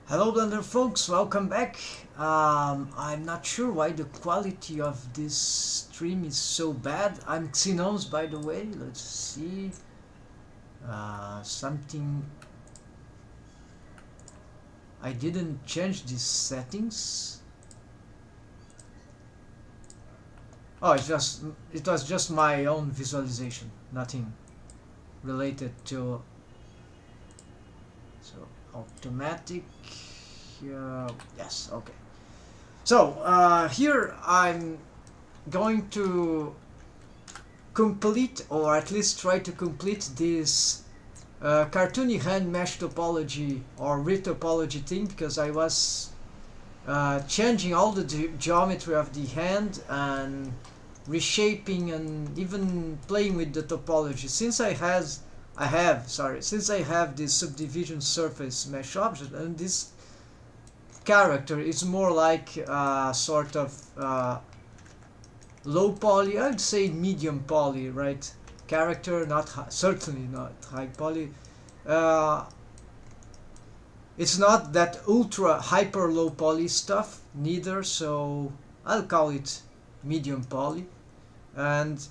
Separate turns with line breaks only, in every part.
Hello Blender folks, welcome back. I'm not sure why the quality of this stream is so bad. I'm Xenomes, by the way. Let's see. Something... I didn't change these settings. Oh, it was just my own visualization, nothing related to... So, automatic... yes, okay. So, here I'm going to complete, or at least try to complete, this cartoony hand mesh topology or retopology thing, because I was changing all the geometry of the hand and reshaping and even playing with the topology. Since I have this subdivision surface mesh object, and this character is more like sort of low poly, I'd say medium poly, right? Character, not high, certainly not high poly. It's not that ultra hyper low poly stuff neither, so I'll call it medium poly. And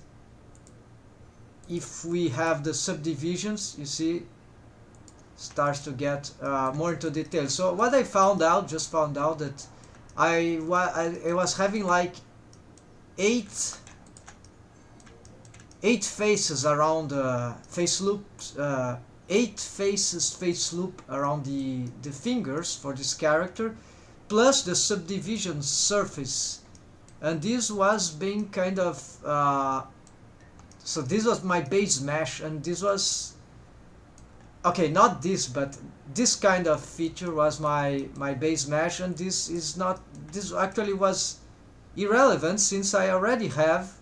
if we have the subdivisions, you see, starts to get more into detail. So what I found out that I was having like eight faces around face loops, 8 faces face loop around the fingers for this character, plus the subdivision surface, and this was being kind of so this was my base mesh, and this was okay, not this, but this kind of feature was my base mesh, and this actually was irrelevant, since I already have,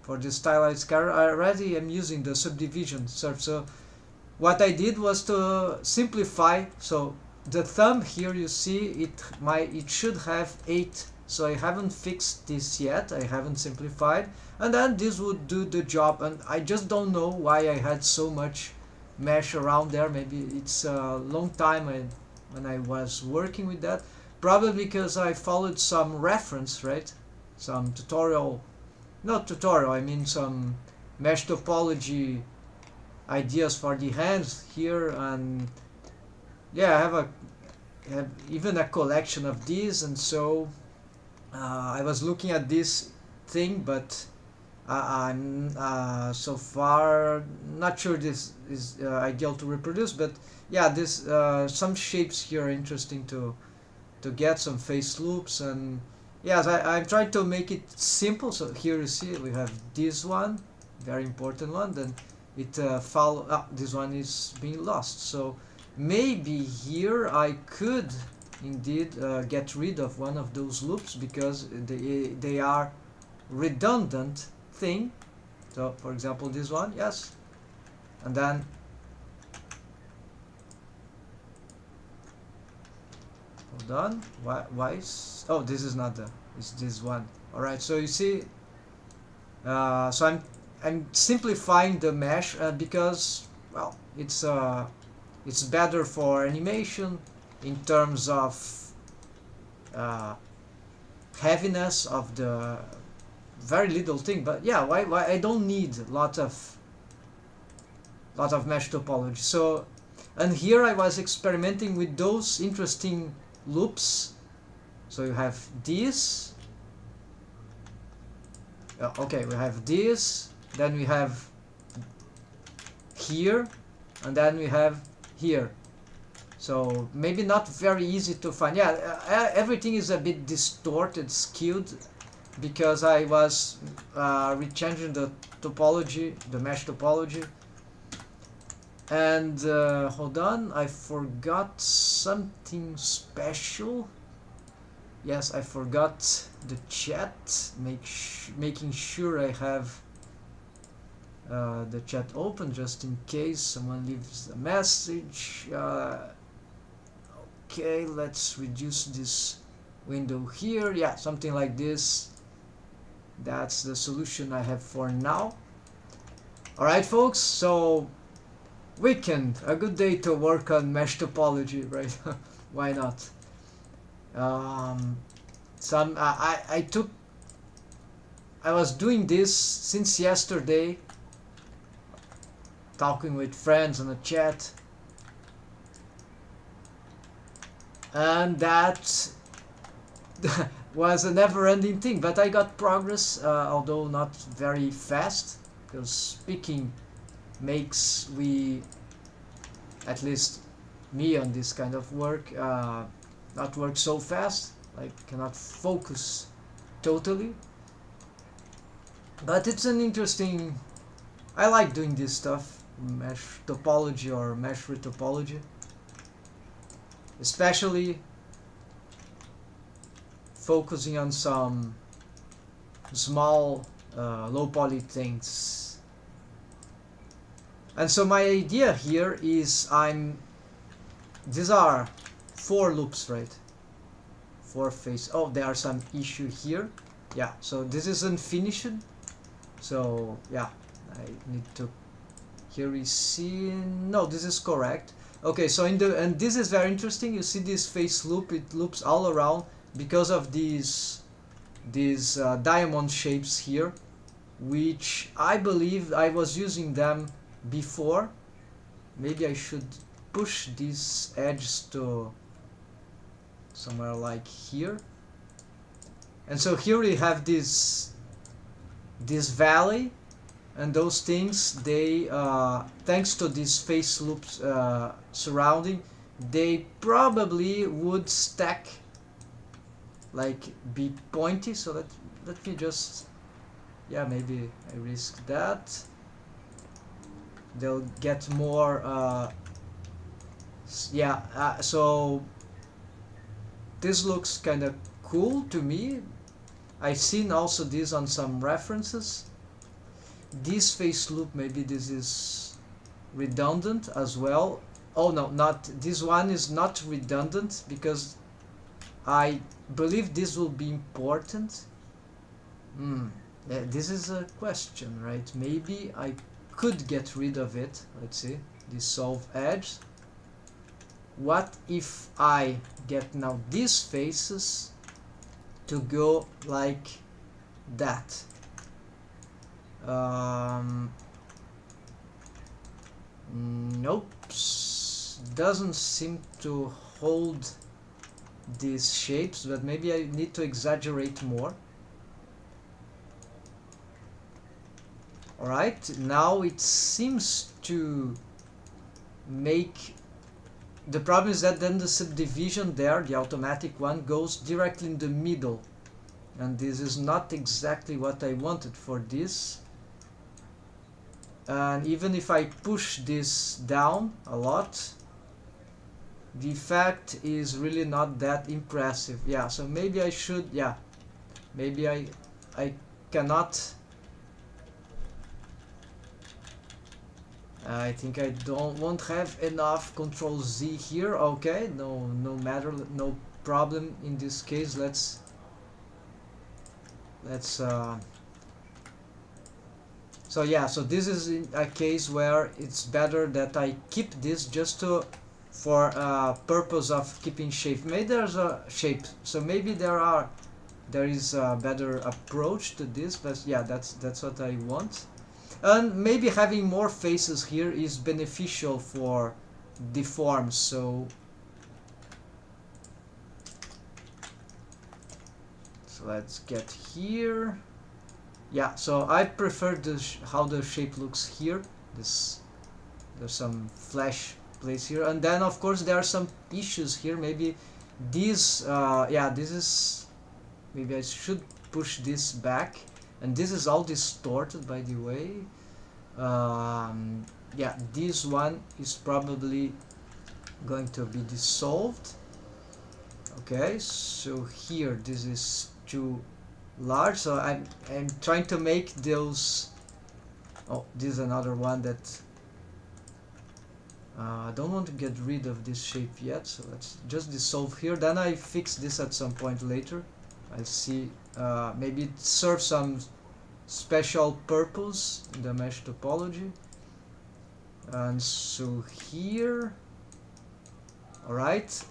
for this stylized character, I already am using the subdivision surface. So what I did was to simplify. So the thumb here, you see it should have 8, so I haven't fixed this yet, I haven't simplified, and then this would do the job. And I just don't know why I had so much mesh around there. Maybe it's a long time when I was working with that, probably because I followed some reference, right? Some tutorial, not tutorial, I mean some mesh topology ideas for the hands here. And yeah, I have even a collection of these, and so I was looking at this thing, but I'm so far not sure this is ideal to reproduce. But yeah, this some shapes here are interesting to get some face loops. And yes, I'm trying to make it simple. So here you see we have this one, very important one. Then it this one is being lost. So maybe here I could indeed get rid of one of those loops, because they are redundant thing. So for example this one, yes, and then hold on, why is, oh, this is not it's this one. All right, so you see, so I'm simplifying the mesh because, well, it's better for animation in terms of heaviness of the very little thing. But yeah, why I don't need a lot of mesh topology. So, and here I was experimenting with those interesting loops. So you have this, okay, we have this, then we have here, and then we have here. So maybe not very easy to find. Yeah, everything is a bit distorted, skewed, because I was rechanging the topology, the mesh topology. And hold on, I forgot something special. Yes, I forgot the chat, making sure I have the chat open just in case someone leaves a message. Okay, let's reduce this window here. Yeah, something like this. That's the solution I have for now. Alright folks, so weekend, a good day to work on mesh topology, right? Why not? I was doing this since yesterday, talking with friends on a chat, and that was a never-ending thing. But I got progress, although not very fast, because speaking makes at least me on this kind of work, not work so fast. I cannot focus totally. But it's an interesting... I like doing this stuff, mesh topology or mesh retopology. Especially focusing on some small low poly things. And so my idea here is these are 4 loops, right? 4 phase. Oh, there are some issue here. Yeah, so this is unfinished. So yeah, I need to... Here we see... No, this is correct. Okay, so and this is very interesting. You see this phase loop, it loops all around because of these diamond shapes here, which I believe I was using them before. Maybe I should push these edges to somewhere like here. And so here we have this valley, and those things, they thanks to these phase loops surrounding, they probably would stack, like be pointy. So let me just, yeah, maybe I risk that. They'll get more so this looks kind of cool to me. I've seen also this on some references. This phase loop, maybe this is redundant as well. Oh no, not this one is not redundant, because I believe this will be important. This is a question, right? Maybe I could get rid of it. Let's see, dissolve edge. What if I get now these faces to go like that? Nope, doesn't seem to hold these shapes, but maybe I need to exaggerate more. Alright, now it seems to make... The problem is that then the subdivision there, the automatic one, goes directly in the middle, and this is not exactly what I wanted for this. And even if I push this down a lot, the effect is really not that impressive. Yeah, so maybe I should, yeah, maybe I cannot... I think I won't have enough Control Z here. Okay, no matter, no problem in this case. Let's so yeah, so this is a case where it's better that I keep this just for purpose of keeping shape. Maybe there's a shape, so maybe there is a better approach to this, but yeah, that's what I want. And maybe having more faces here is beneficial for deforms. So let's get here. Yeah, so I prefer how the shape looks here. There's some flash place here, and then of course there are some issues here. Maybe this this is... Maybe I should push this back. And this is all distorted, by the way. Yeah, this one is probably going to be dissolved. Okay, so here this is too large, so I'm trying to make those... Oh, this is another one that I don't want to get rid of this shape yet, so let's just dissolve here. Then I fix this at some point later. I'll see, maybe it serves some special purpose in the mesh topology. And so here, Alright,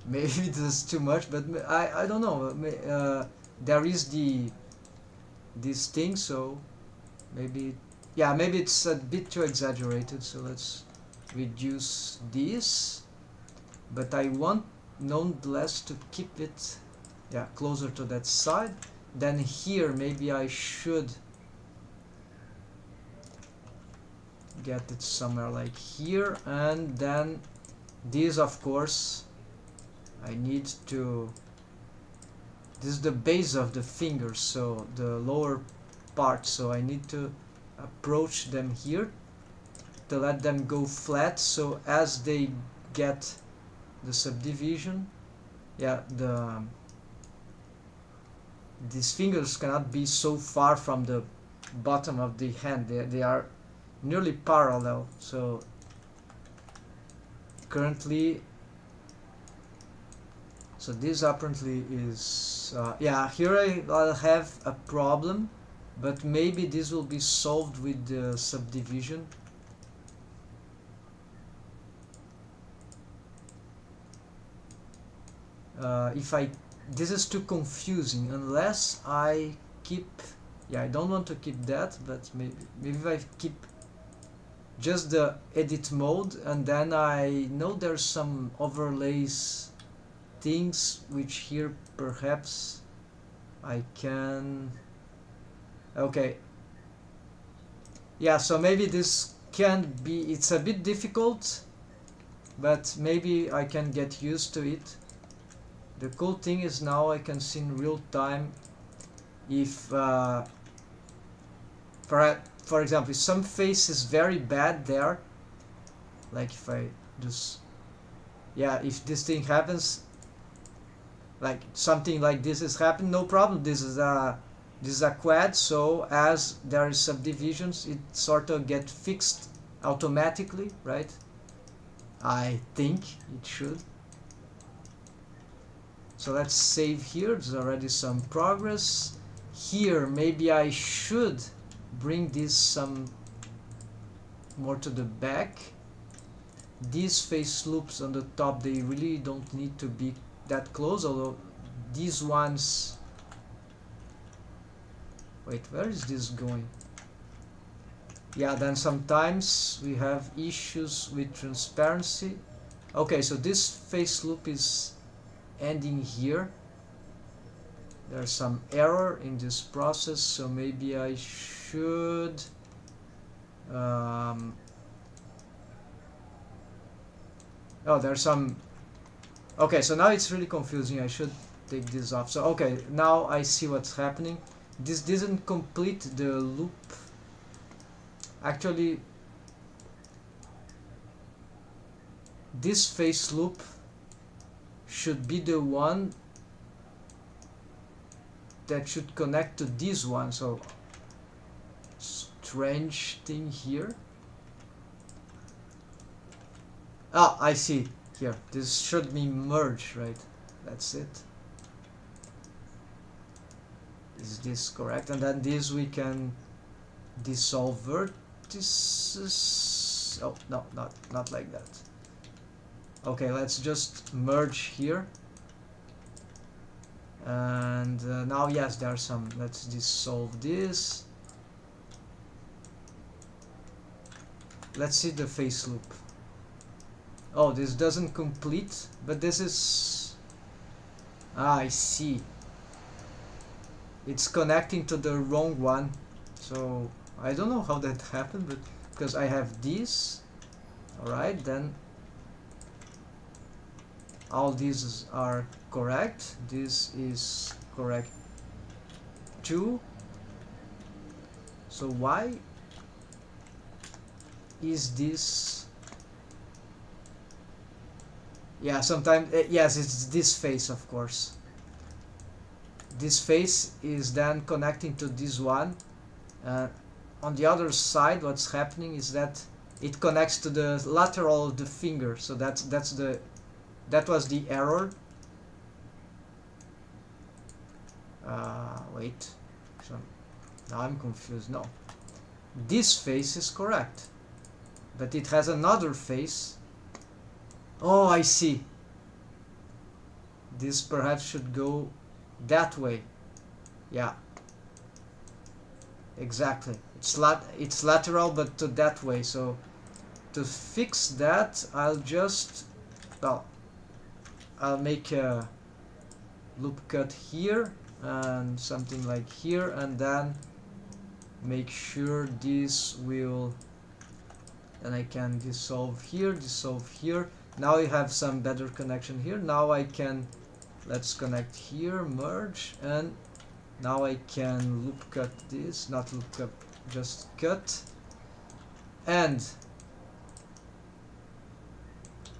maybe this is too much, but I don't know. There is this thing, so maybe, yeah, maybe it's a bit too exaggerated, so let's reduce this, but I want nonetheless to keep it, yeah, closer to that side. Then here maybe I should get it somewhere like here, and then this, of course, I need to, this is the base of the fingers, so the lower part, so I need to approach them here to let them go flat, so as they get the subdivision, yeah, these fingers cannot be so far from the bottom of the hand. They are nearly parallel, so currently, so this apparently is yeah, here I'll have a problem, but maybe this will be solved with the subdivision. If I, this is too confusing unless I keep, yeah, I don't want to keep that, but maybe if I keep just the edit mode, and then I know there's some overlays things which here perhaps I can, okay, yeah, so maybe this can be, it's a bit difficult, but maybe I can get used to it. The cool thing is now I can see in real time if for example, if some face is very bad there, like if I just, yeah, if this thing happens, like something like this is happening, no problem, this is a quad, so as there is subdivisions, it sort of get fixed automatically, right? I think it should. So let's save here, there's already some progress. Here maybe I should bring this some more to the back. These face loops on the top, they really don't need to be that close, although these ones, wait, where is this going? Yeah, then sometimes we have issues with transparency. Okay, so this face loop is ending here. There's some error in this process, so maybe I should oh, there's some, okay, so now it's really confusing. I should take this off. So okay, now I see what's happening. This didn't complete the loop. Actually, this face loop should be the one that should connect to this one. So strange thing here. Ah, I see here. This should be merged, right? That's it. Is this correct? And then this we can dissolve vertices. Oh no, not like that. Okay, let's just merge here. And now, yes, there are some. Let's dissolve this. Let's see the face loop. Oh, this doesn't complete, but this is, ah, I see. It's connecting to the wrong one, so I don't know how that happened, but because I have this, alright, then all these are correct. This is correct too. So why is this? Yeah, sometimes yes, it's this face, of course. This face is then connecting to this one. On the other side, what's happening is that it connects to the lateral of the finger. So that was the error. Wait, so now I'm confused. No, this face is correct. but it has another face. Oh, I see. This perhaps should go that way. Yeah, exactly. It's lateral, but to that way. So to fix that, well, I'll make a loop cut here and something like here, and then make sure this will, and I can dissolve here. Now I have some better connection here. Now I can, let's connect here, merge, and now I can loop cut this, not loop cut, just cut. And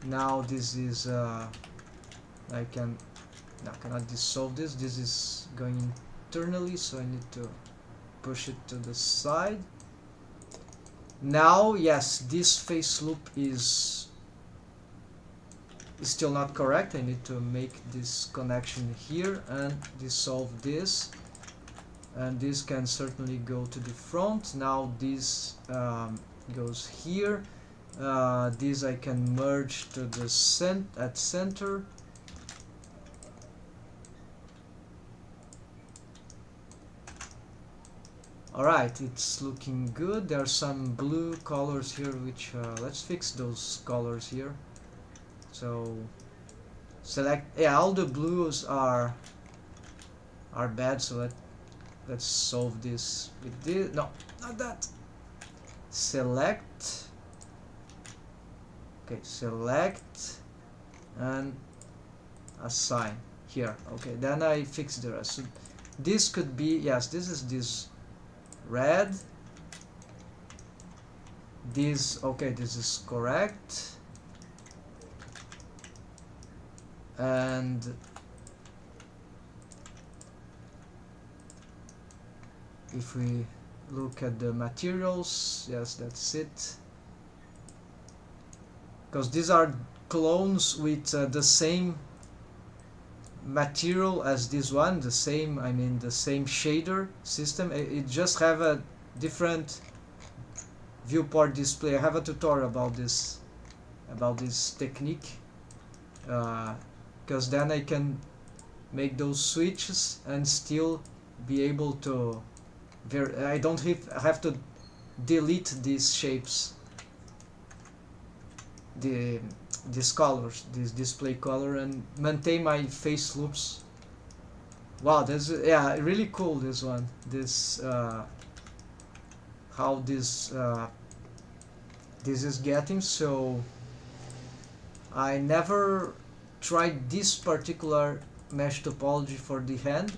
now this is I cannot dissolve this. This is going internally, so I need to push it to the side. Now, yes, this face loop is still not correct. I need to make this connection here and dissolve this, and this can certainly go to the front. Now this goes here. This I can merge to the center. Alright, it's looking good. There are some blue colors here, which let's fix those colors here. So select, yeah, all the blues are bad, so let's solve this with this. No, not that. Select. Okay, select and assign here. Okay, then I fix the rest. So this could be, yes, this is this red. This, okay, this is correct. And if we look at the materials, yes, that's it. Because these are clones with the same material as this one, the same, I mean the same shader system. It just have a different viewport display. I have a tutorial about this technique, because then I can make those switches and still be able to I don't have to delete these shapes, these colors, this display color, and maintain my face loops. Wow, that's, yeah, really cool, this one. This how this is getting. So I never tried this particular mesh topology for the hand.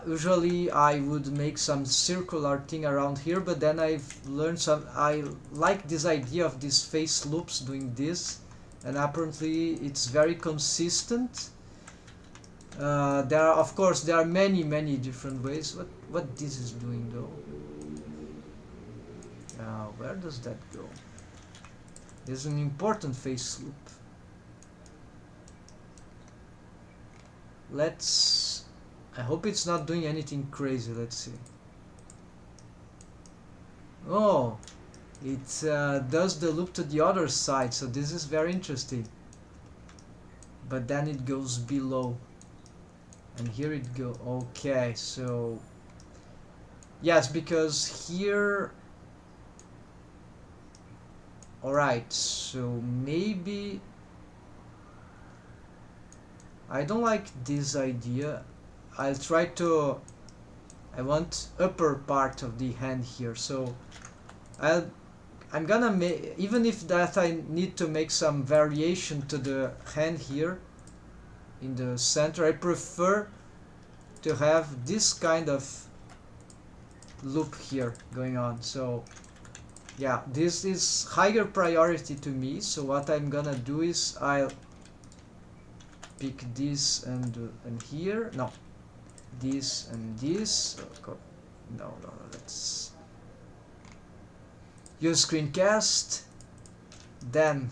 Usually I would make some circular thing around here, but then I've learned I like this idea of these face loops doing this, and apparently it's very consistent. Of course there are many different ways. What this is doing though? Where does that go? There's an important face loop. I hope it's not doing anything crazy. Let's see. Oh, it does the loop to the other side, so this is very interesting. But then it goes below, and here it go. Okay, so yes, because here. Alright, so maybe I don't like this idea. I'll try to, I want upper part of the hand here, so I'm gonna make, even if that I need to make some variation to the hand here in the center, I prefer to have this kind of loop here going on. So yeah, this is higher priority to me, so what I'm gonna do is I'll pick this and here, no, this and this. No, let's use screencast. Then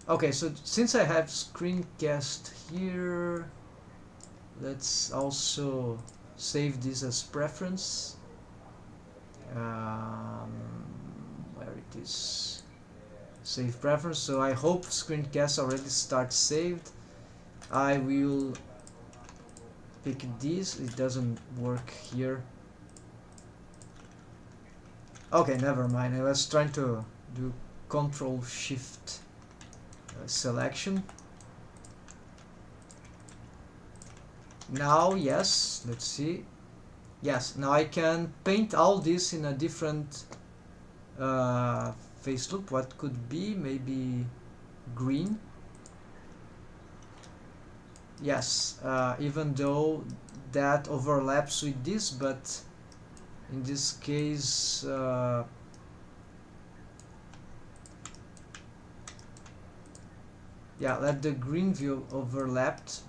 okay, so since I have screencast here, let's also save this as preference. Where it is, Save preference. So I hope screencast already starts saved. I will pick this. It doesn't work here. Okay, never mind. I was trying to do Control Shift selection. Now, yes, let's see. Yes, now I can paint all this in a different face loop. What could be? Maybe green. Yes, even though that overlaps with this, but in this case yeah, let the green view overlapped.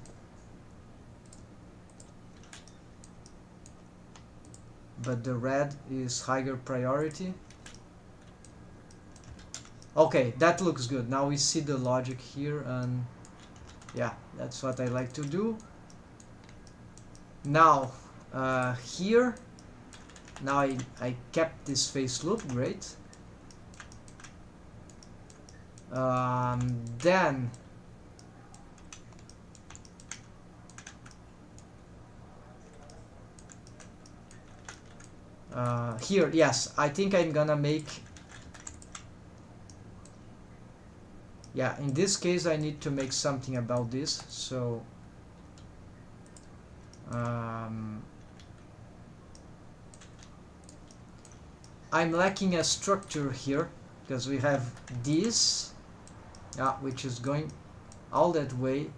But the red is higher priority. Okay, that looks good. Now we see the logic here, and yeah, that's what I like to do. Now here, now I kept this face loop, great. Then here, yes, I think I'm gonna make, yeah, in this case I need to make something about this. So I'm lacking a structure here because we have this, which is going all that way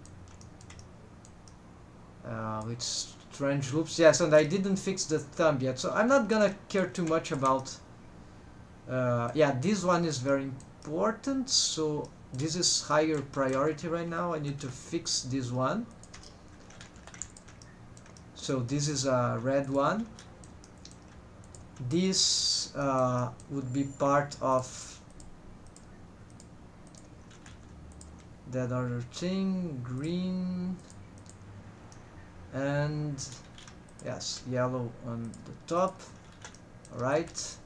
with strange loops. Yes, and I didn't fix the thumb yet, so I'm not gonna care too much about yeah, this one is very important, so this is higher priority right now. I need to fix this one. So this is a red one. This would be part of that other thing, green, and yes, yellow on the top. Alright,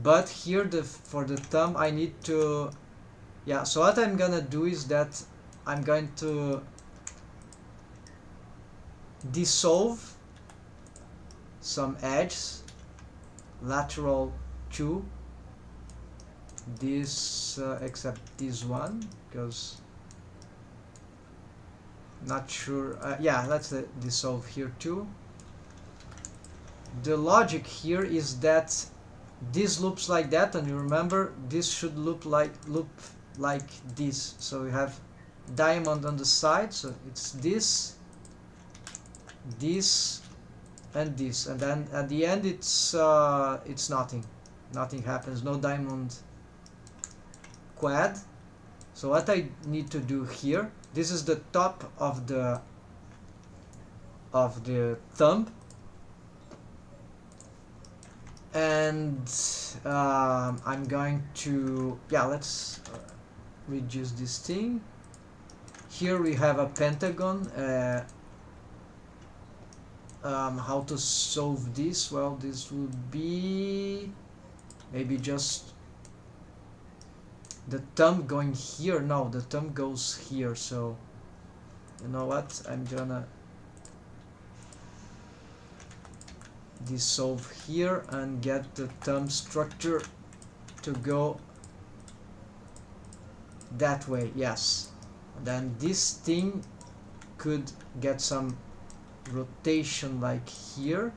but here for the thumb I need to, yeah, so what I'm gonna do is that I'm going to dissolve some edges, lateral 2, this except this one, because not sure, yeah, let's dissolve here too. The logic here is that this loops like that, and you remember this should loop like this. So we have diamond on the side, so it's this, this, and this, and then at the end it's nothing happens, no diamond quad. So what I need to do here, this is the top of the thumb, and I'm going to, yeah, let's reduce this thing. Here we have a pentagon. How to solve this? Well, this would be maybe just the thumb going here. No, the thumb goes here, so you know what, I'm gonna dissolve here and get the thumb structure to go that way. Yes, and then this thing could get some rotation like here.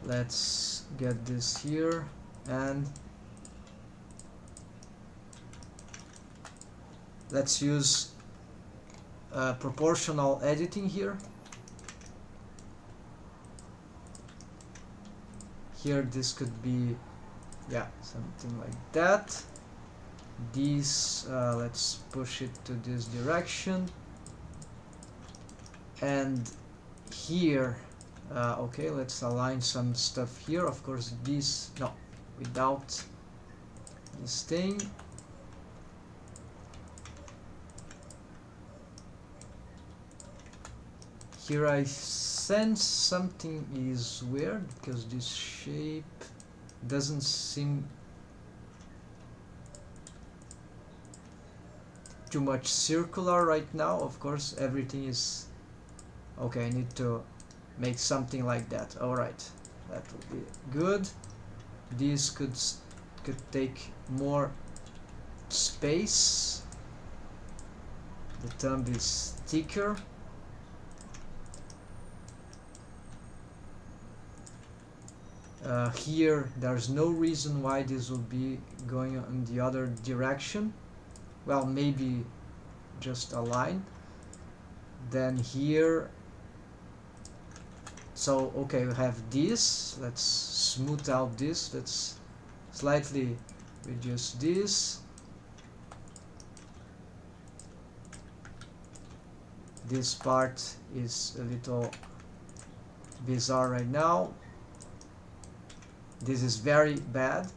Let's get this here, and let's use proportional editing here. Here this could be, yeah, something like that. This let's push it to this direction, and here okay, let's align some stuff here. Of course this, no, without this thing. Here I sense something is weird because this shape doesn't seem too much circular right now. Of course, everything is okay. I need to make something like that. All right, that would be good. This could take more space. The thumb is thicker. Here there's no reason why this would be going in the other direction. Well, maybe just a line. Then here, so okay, we have this. Let's smooth out this. Let's slightly reduce this. This part is a little bizarre right now. This is very bad.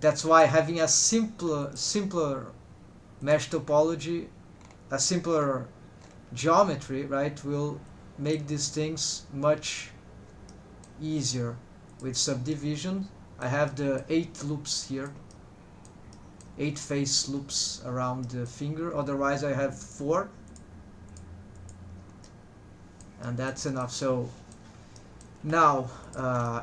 That's why having a simpler mesh topology, a simpler geometry, right, will make these things much easier with subdivision. I have the 8 loops here, 8 face loops around the finger. Otherwise I have 4, and that's enough. So now,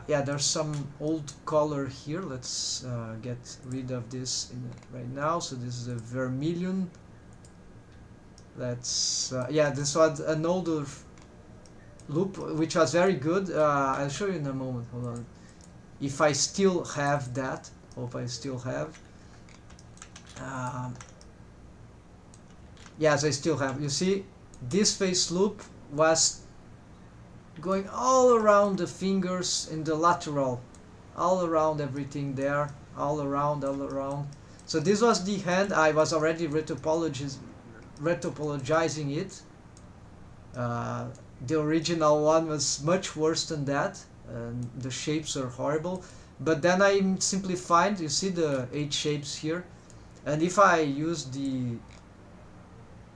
yeah, there's some old color here. Let's get rid of this right now. So this is a vermilion. Let's, yeah, this was an older loop, which was very good. I'll show you in a moment. Hold on. If I still have that, hope I still have. Yes, I still have. You see, this face loop was going all around the fingers in the lateral, all around everything there, all around. So this was the hand. I was already retopologizing it. The original one was much worse than that, and the shapes are horrible. But then I simplified. You see the 8 shapes here, and if I use the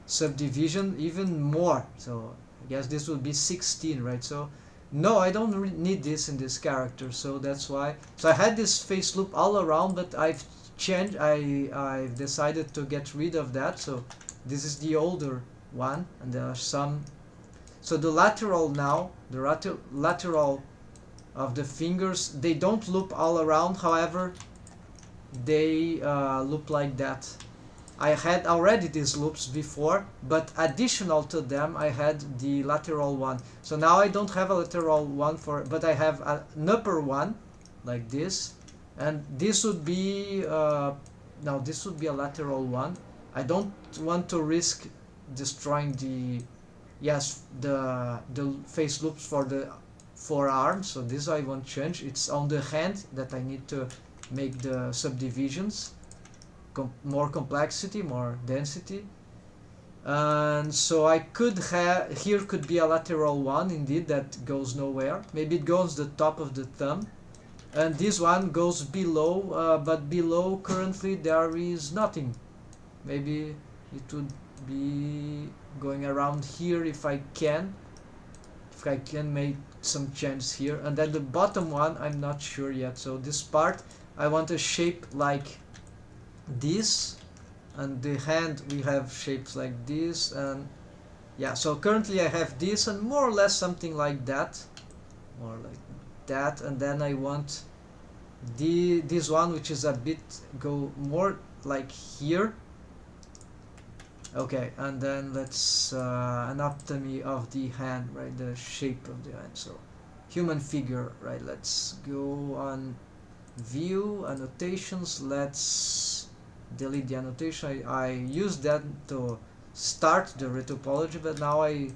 subdivision even more, so I guess this would be 16, right? So no, I don't need this in this character, so that's why. So I had this face loop all around, but I've changed. I've decided to get rid of that. So this is the older one, and there are some. So the lateral now, the lateral of the fingers, they don't loop all around. However, they loop like that. I had already these loops before, but additional to them I had the lateral one. So now I don't have a lateral one but I have an upper one like this, and this would be now this would be a lateral one. I don't want to risk destroying the face loops for the forearm, so this I won't change. It's on the hand that I need to make the subdivisions. More complexity, more density, and so I could have here could be a lateral one indeed that goes nowhere. Maybe it goes the top of the thumb, and this one goes below, but below currently there is nothing. Maybe it would be going around here if I can make some changes here. And then the bottom one I'm not sure yet. So this part I want a shape like this, and the hand we have shapes like this, and yeah, so currently I have this and more or less something like that, and then I want this one, which is a bit go more like here. Okay, and then let's anatomy of the hand, right, the shape of the hand. So human figure, right, let's go on view annotations. Let's delete the annotation. I used that to start the retopology, but now I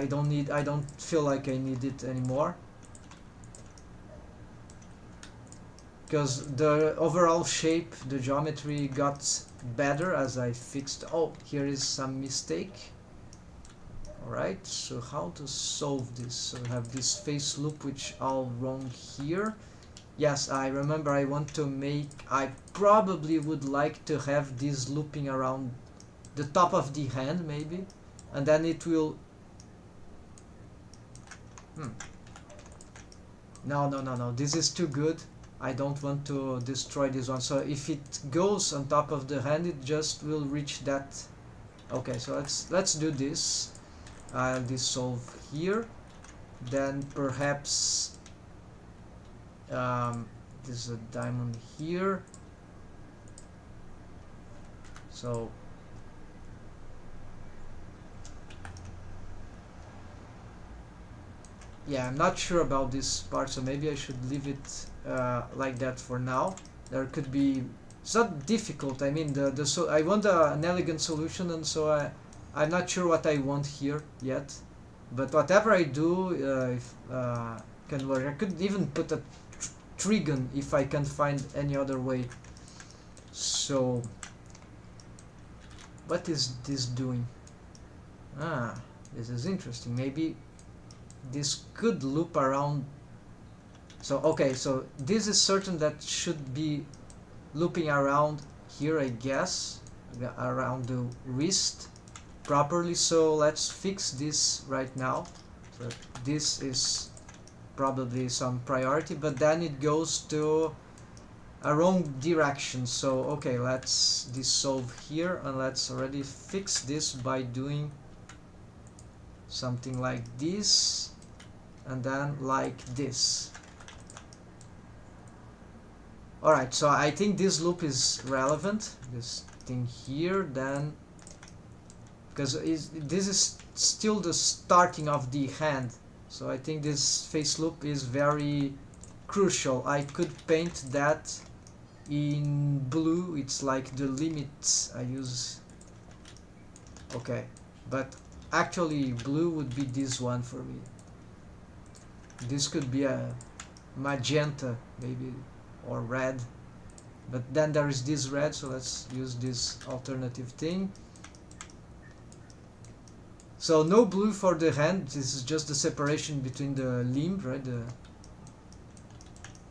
don't feel like I need it anymore, because the overall shape, the geometry got better as I fixed. Oh, here is some mistake. Alright, so how to solve this? So we have this face loop which all wrong here. Yes, I remember I want to make, I probably would like to have this looping around the top of the hand maybe, and then it will, no, this is too good. I don't want to destroy this one. So if it goes on top of the hand, it just will reach that. Okay, so let's do this. I'll dissolve here. Then perhaps there's a diamond here. So yeah, I'm not sure about this part, so maybe I should leave it like that for now. There could be, it's not difficult. I mean, so I want an elegant solution, and so I'm not sure what I want here yet. But whatever I do, if can work. I could even put a trigon if I can find any other way. So what is this doing? Ah, this is interesting. Maybe this could loop around. So okay, so this is certain that should be looping around here, I guess, around the wrist properly. So let's fix this right now. So this is probably some priority, but then it goes to a wrong direction. So okay, let's dissolve here, and let's already fix this by doing something like this, and then like this. Alright, so I think this loop is relevant, this thing here, then, because this is still the starting of the hand, so I think this face loop is very crucial. I could paint that in blue, it's like the limit I use. Okay, but actually blue would be this one for me. This could be a magenta maybe, or red, but then there is this red, so let's use this alternative thing. So no blue for the hand, this is just the separation between the limb, right?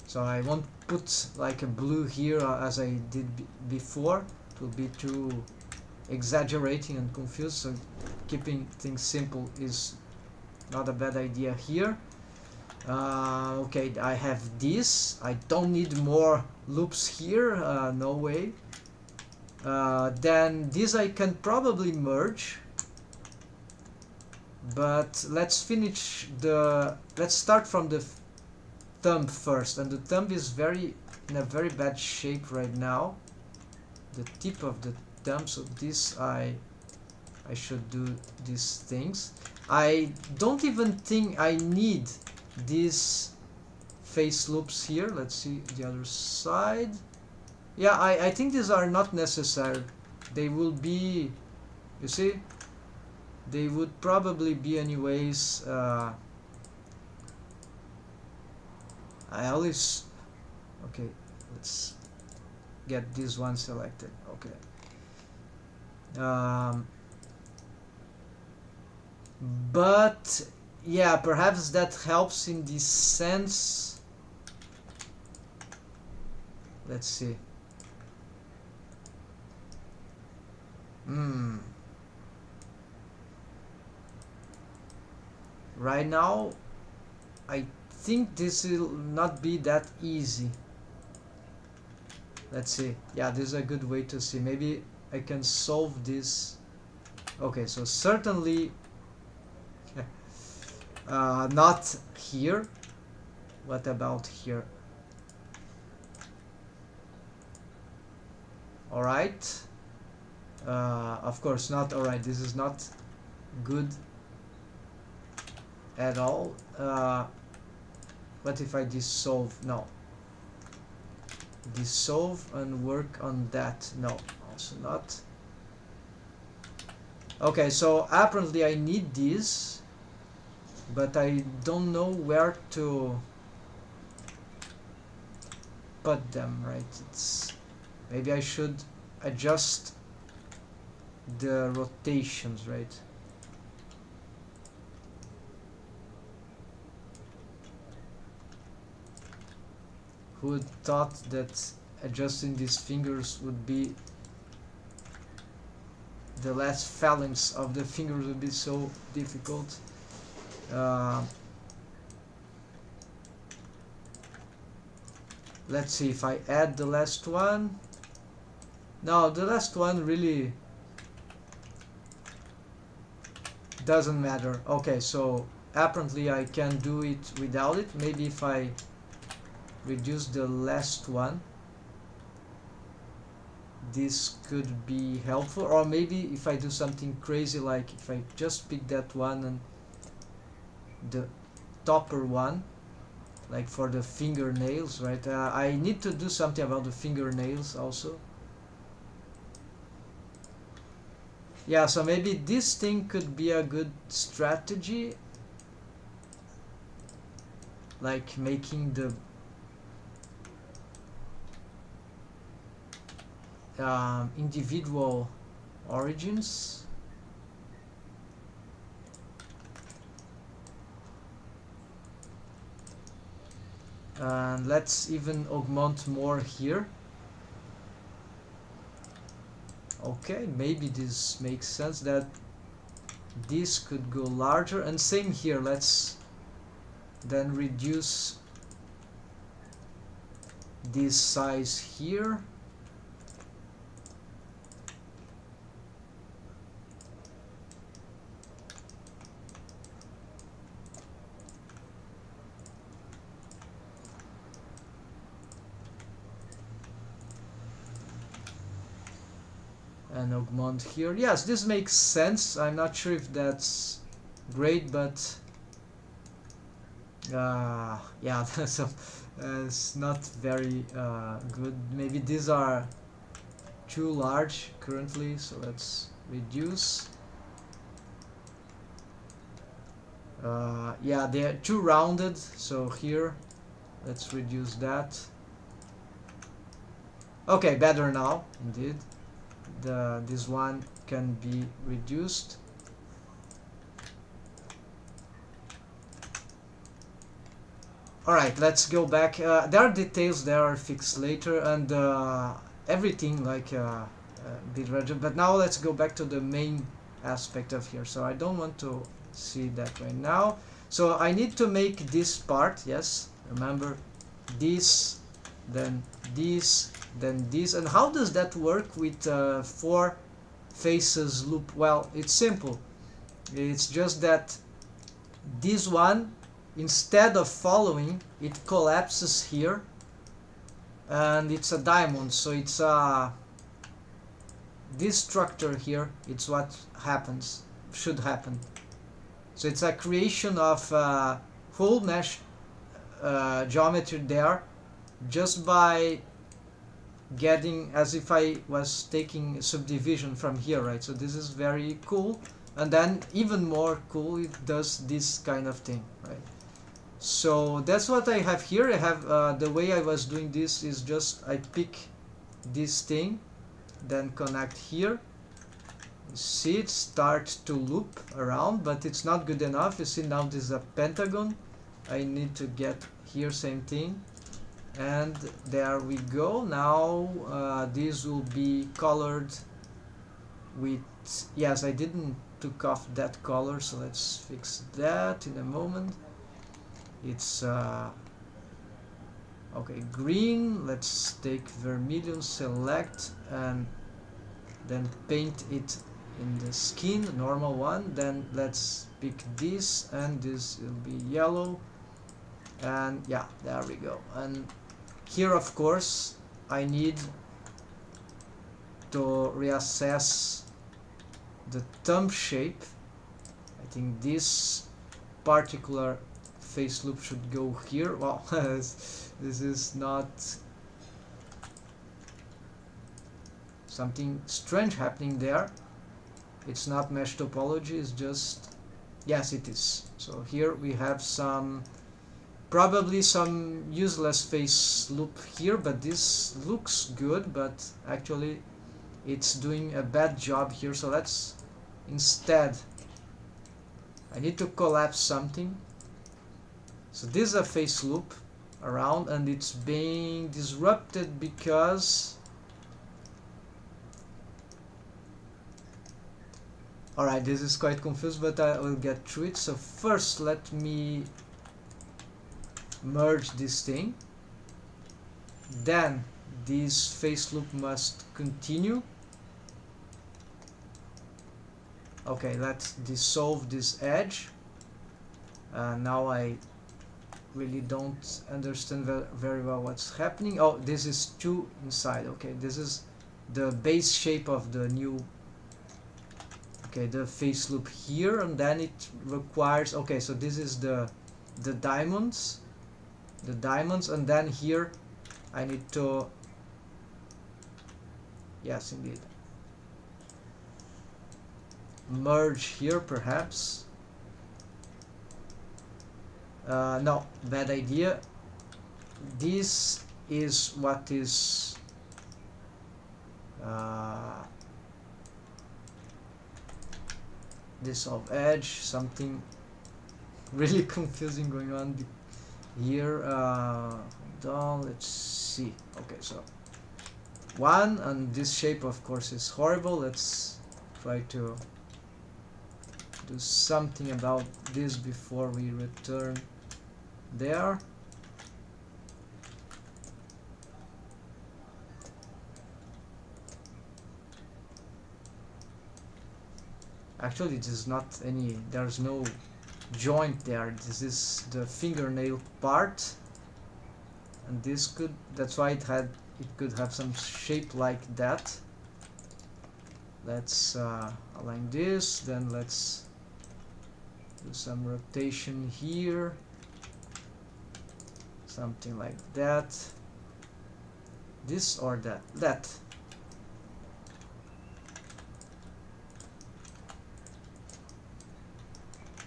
So I won't put like a blue here as I did before. It will be too exaggerating and confused, so keeping things simple is not a bad idea here. Okay, I have this. I don't need more loops here, no way. Then this I can probably merge, but let's finish let's start from the thumb first, and the thumb is in a very bad shape right now, the tip of the thumb. So this I should do these things. I don't even think I need these face loops here. Let's see the other side. Yeah, I think these are not necessary. They will be, you see, they would probably be anyways. I always, okay, let's get this one selected. Okay. But yeah, perhaps that helps in this sense. Let's see. Right now, I think this will not be that easy. Let's see. Yeah, this is a good way to see. Maybe I can solve this. Okay, so certainly not here. What about here? Alright. Of course not. Alright, this is not good at all. What if I dissolve? No. Dissolve and work on that. No, also not. Okay, so apparently I need this, but I don't know where to put them, right? Maybe I should adjust the rotations, right? Who would thought that adjusting these fingers would be, the last phalanx of the fingers would be so difficult. Let's see if I add the last one. No, the last one really doesn't matter. Okay, so apparently I can do it without it. Maybe if I reduce the last one, this could be helpful. Or maybe if I do something crazy, like if I just pick that one and the topper one, like for the fingernails, right? I need to do something about the fingernails also. Yeah, so maybe this thing could be a good strategy, like making the individual origins. And let's even augment more here. Okay, maybe this makes sense that this could go larger, and same here. Let's then reduce this size here. And augment here. Yes, this makes sense. I'm not sure if that's great, but yeah, so it's not very good. Maybe these are too large currently, so let's reduce. Yeah, they're too rounded, so here let's reduce that. Okay, better now, indeed. This one can be reduced. Alright, let's go back. There are details that are fixed later, and everything like bit rigid, but now let's go back to the main aspect of here. So I don't want to see that right now. So I need to make this part, yes, remember, this, then this, then this. And how does that work with 4 faces loop? Well, it's simple. It's just that this one, instead of following, it collapses here, and it's a diamond, so it's this structure here, it's what happens, should happen. So it's a creation of whole mesh geometry there, just by getting, as if I was taking subdivision from here, right? So this is very cool, and then even more cool, it does this kind of thing, right? So that's what I have here. I have the way I was doing this is just I pick this thing, then connect here. You see it start to loop around, but it's not good enough. You see now this is a pentagon. I need to get here same thing, and there we go. Now this will be colored with, yes, I didn't took off that color, so let's fix that in a moment. It's okay, green. Let's take vermilion, select, and then paint it in the skin, normal one. Then let's pick this, and this will be yellow, and yeah, there we go. And here, of course, I need to reassess the thumb shape. I think this particular face loop should go here. Well, this is not something strange happening there. It's not mesh topology, it's just, yes, it is. So here we have some, probably some useless face loop here, but this looks good, but actually it's doing a bad job here. So let's, instead, I need to collapse something. So this is a face loop around, and it's being disrupted because, alright, this is quite confused, but I will get through it. So first let me merge this thing. Then this face loop must continue. Okay, let's dissolve this edge. Now I really don't understand very well what's happening. Oh, this is 2 inside. Okay, this is the base shape of the new, okay, the face loop here, and then it requires, okay, so this is the diamonds, and then here I need to, yes, indeed, merge here perhaps. No, bad idea. This is what is dissolve edge, something really confusing going on here. Hold on, let's see. Okay, so 1, and this shape of course is horrible. Let's try to do something about this before we return there. Actually, this is not any, there's no joint there. This is the fingernail part, and this could, that's why it could have some shape like that. Let's align this, then let's do some rotation here, something like that. This or that.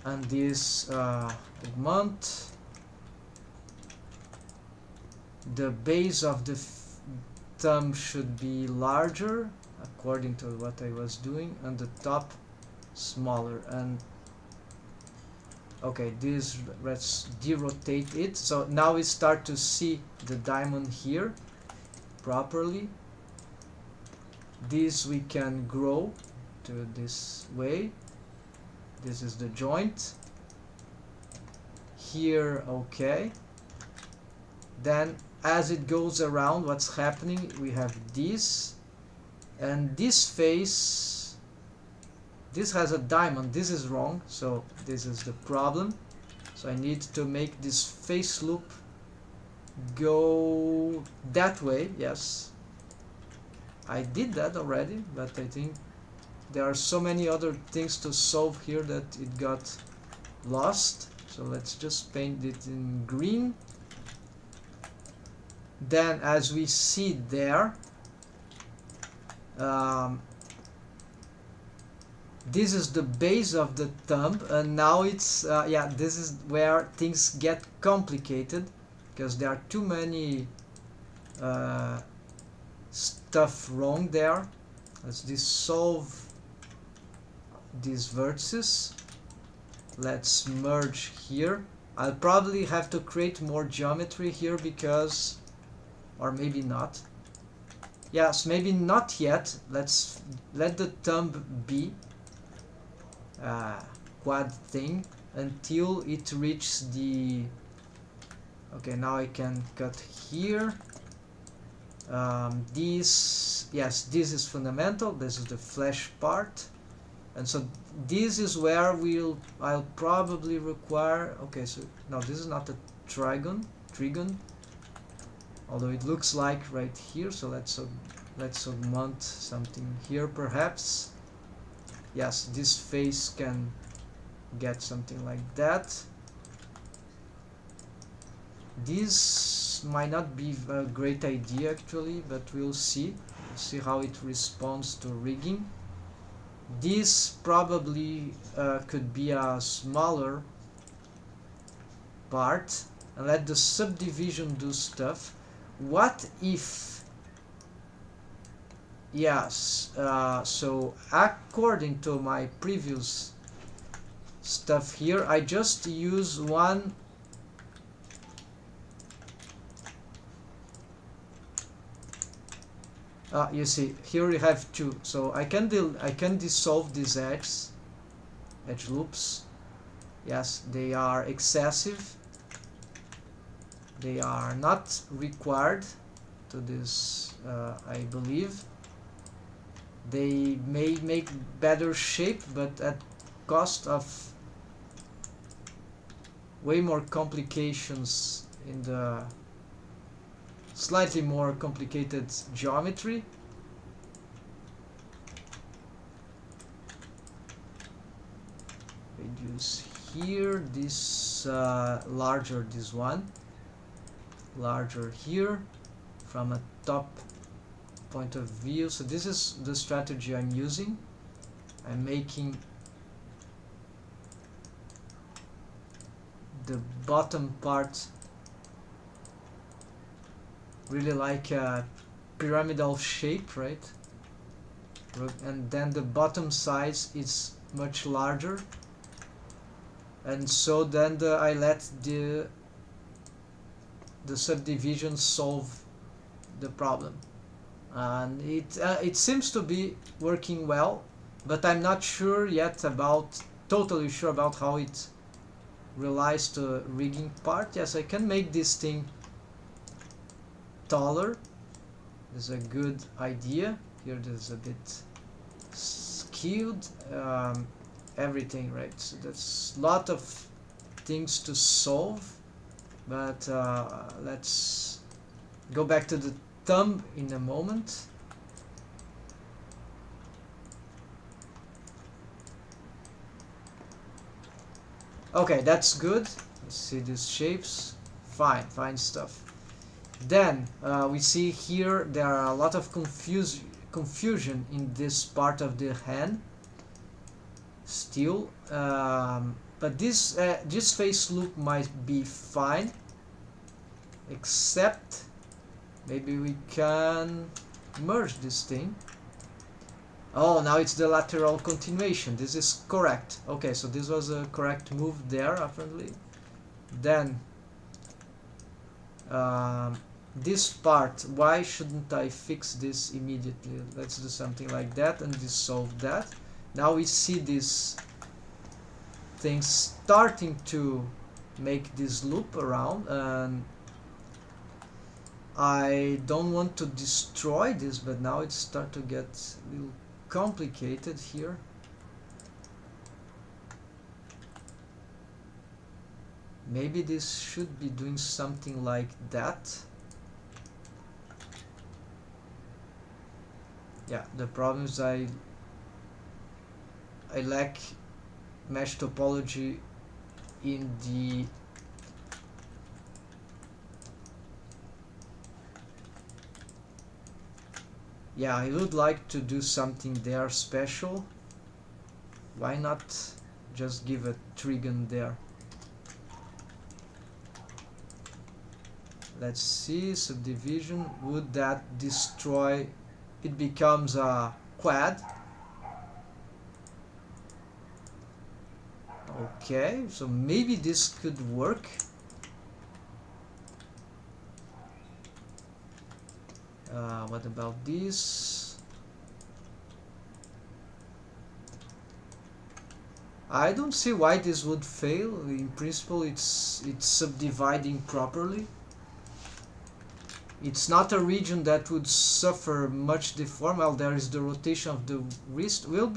And this augment. The base of the thumb should be larger according to what I was doing, and the top smaller. And okay, this, let's derotate it, so now we start to see the diamond here properly. This we can grow to this way. This is the joint here. Okay, then as it goes around, what's happening, we have this, and this face, this has a diamond, this is wrong, so this is the problem. So I need to make this face loop go that way. Yes, I did that already, but I think there are so many other things to solve here that it got lost. So let's just paint it in green. Then as we see there, this is the base of the thumb, and now it's yeah, this is where things get complicated, because there are too many stuff wrong there. Let's dissolve these vertices. Let's merge here. I'll probably have to create more geometry here because, or maybe not. Yes, maybe not yet. Let's let the thumb be quad thing until it reaches the, okay, now I can cut here. This, yes, this is fundamental, this is the flesh part, and so this is where I'll probably require, okay, so no, this is not a trigon, although it looks like right here. So let's augment something here perhaps. Yes, this face can get something like that. This might not be a great idea actually, but we'll see. We'll see how it responds to rigging. This probably could be a smaller part, and let the subdivision do stuff. What if, yes, so according to my previous stuff here, I just use one you see here we have two, so I can dissolve these edge loops. Yes, they are excessive, they are not required. to this, I believe. They may make better shape, but at cost of way more complications in the slightly more complicated geometry. Reduce here, this larger, this one, larger here from a top point of view. So this is the strategy I'm using. I'm making the bottom part really like a pyramidal shape, right? And then the bottom size is much larger, and so then I let the subdivision solve the problem, and it seems to be working well, but I'm not sure yet about, totally sure about how it relies to rigging part. Yes, I can make this thing taller. This is a good idea. Here there's a bit skewed, everything, right? So that's a lot of things to solve, but let's go back to the thumb in a moment. Okay, that's good. Let's see these shapes. Fine stuff. Then we see here there are a lot of confusion in this part of the hand still, but this face loop might be fine, except maybe we can merge this thing. Oh, now it's the lateral continuation. This is correct. Okay, so this was a correct move there, apparently. Then this part, why shouldn't I fix this immediately? Let's do something like that and dissolve that. Now we see this thing starting to make this loop around, and I don't want to destroy this, but now it starts to get a little complicated here. Maybe this should be doing something like that. Yeah, the problem is I lack mesh topology in the yeah, I would like to do something there special. Why not just give a trigon there? Let's see, subdivision, would that destroy, it becomes a quad. Okay, so maybe this could work. What about this? I don't see why this would fail. In principle, it's subdividing properly. It's not a region that would suffer much deform. Well, there is the rotation of the wrist. We'll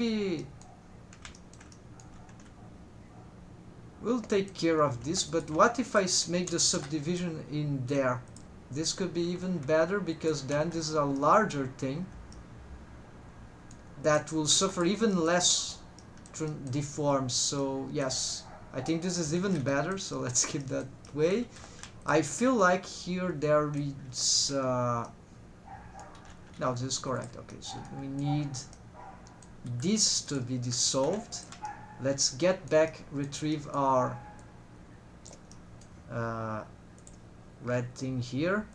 take care of this, but what if I make the subdivision in there? This could be even better, because then this is a larger thing that will suffer even less deforms. So yes, I think this is even better, so let's keep that way. I feel like here there is no, this is correct. Okay, so we need this to be dissolved. Let's get back, retrieve our red thing here,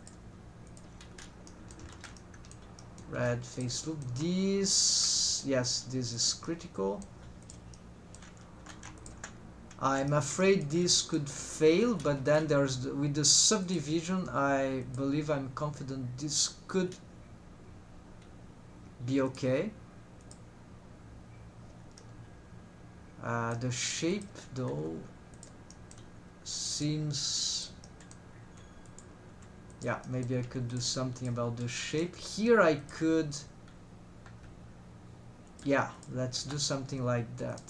red face loop. This, yes, this is critical. I'm afraid this could fail, but then there's with the subdivision, I believe, I'm confident this could be okay. The shape though seems Yeah, maybe I could do something about the shape. Here I could, yeah, let's do something like that.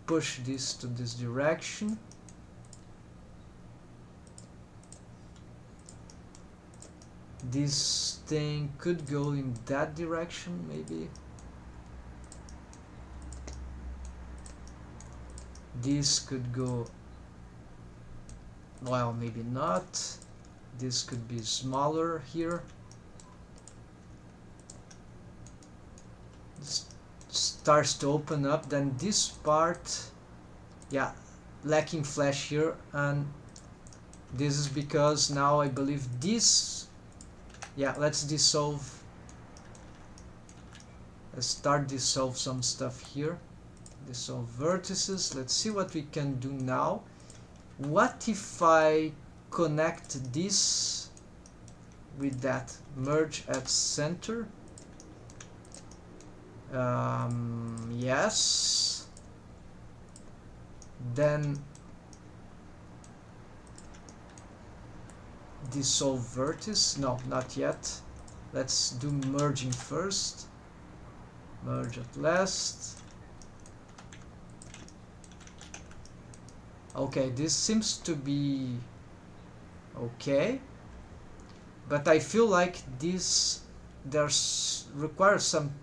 Push this to this direction. This thing could go in that direction, maybe. This could go, well, maybe not. This could be smaller here. This starts to open up, then this part, yeah, lacking flash here, and this is because now I believe this, yeah, let's dissolve, let's start dissolve some stuff here. Dissolve vertices. Let's see what we can do now. What if I connect this with that? Merge at center. Yes. Then dissolve vertex. No, not yet. Let's do merging first. Merge at last. Okay, this seems to be okay, but I feel like this requires some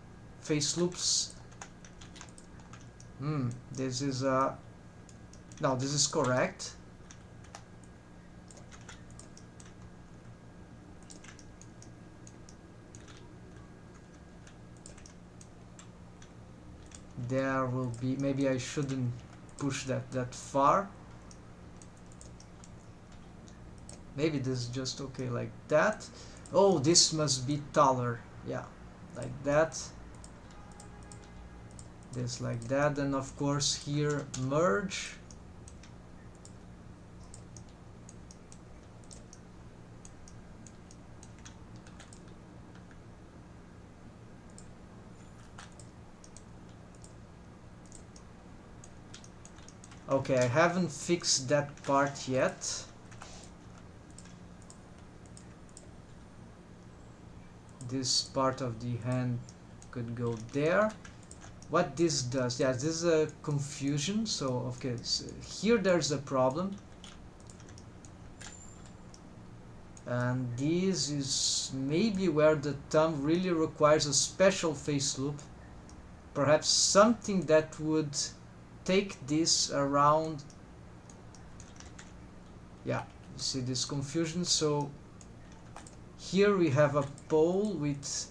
face loops. This is no, this is correct. There will be, maybe I shouldn't push that far. Maybe this is just okay like that. Oh, this must be taller. Yeah, like that. This like that. And of course here merge. Okay, I haven't fixed that part yet. This part of the hand could go there. What this does, yeah, this is a confusion. So okay, so here there's a problem, and this is maybe where the thumb really requires a special face loop, perhaps something that would take this around. Yeah, you see this confusion. So here we have a pole with,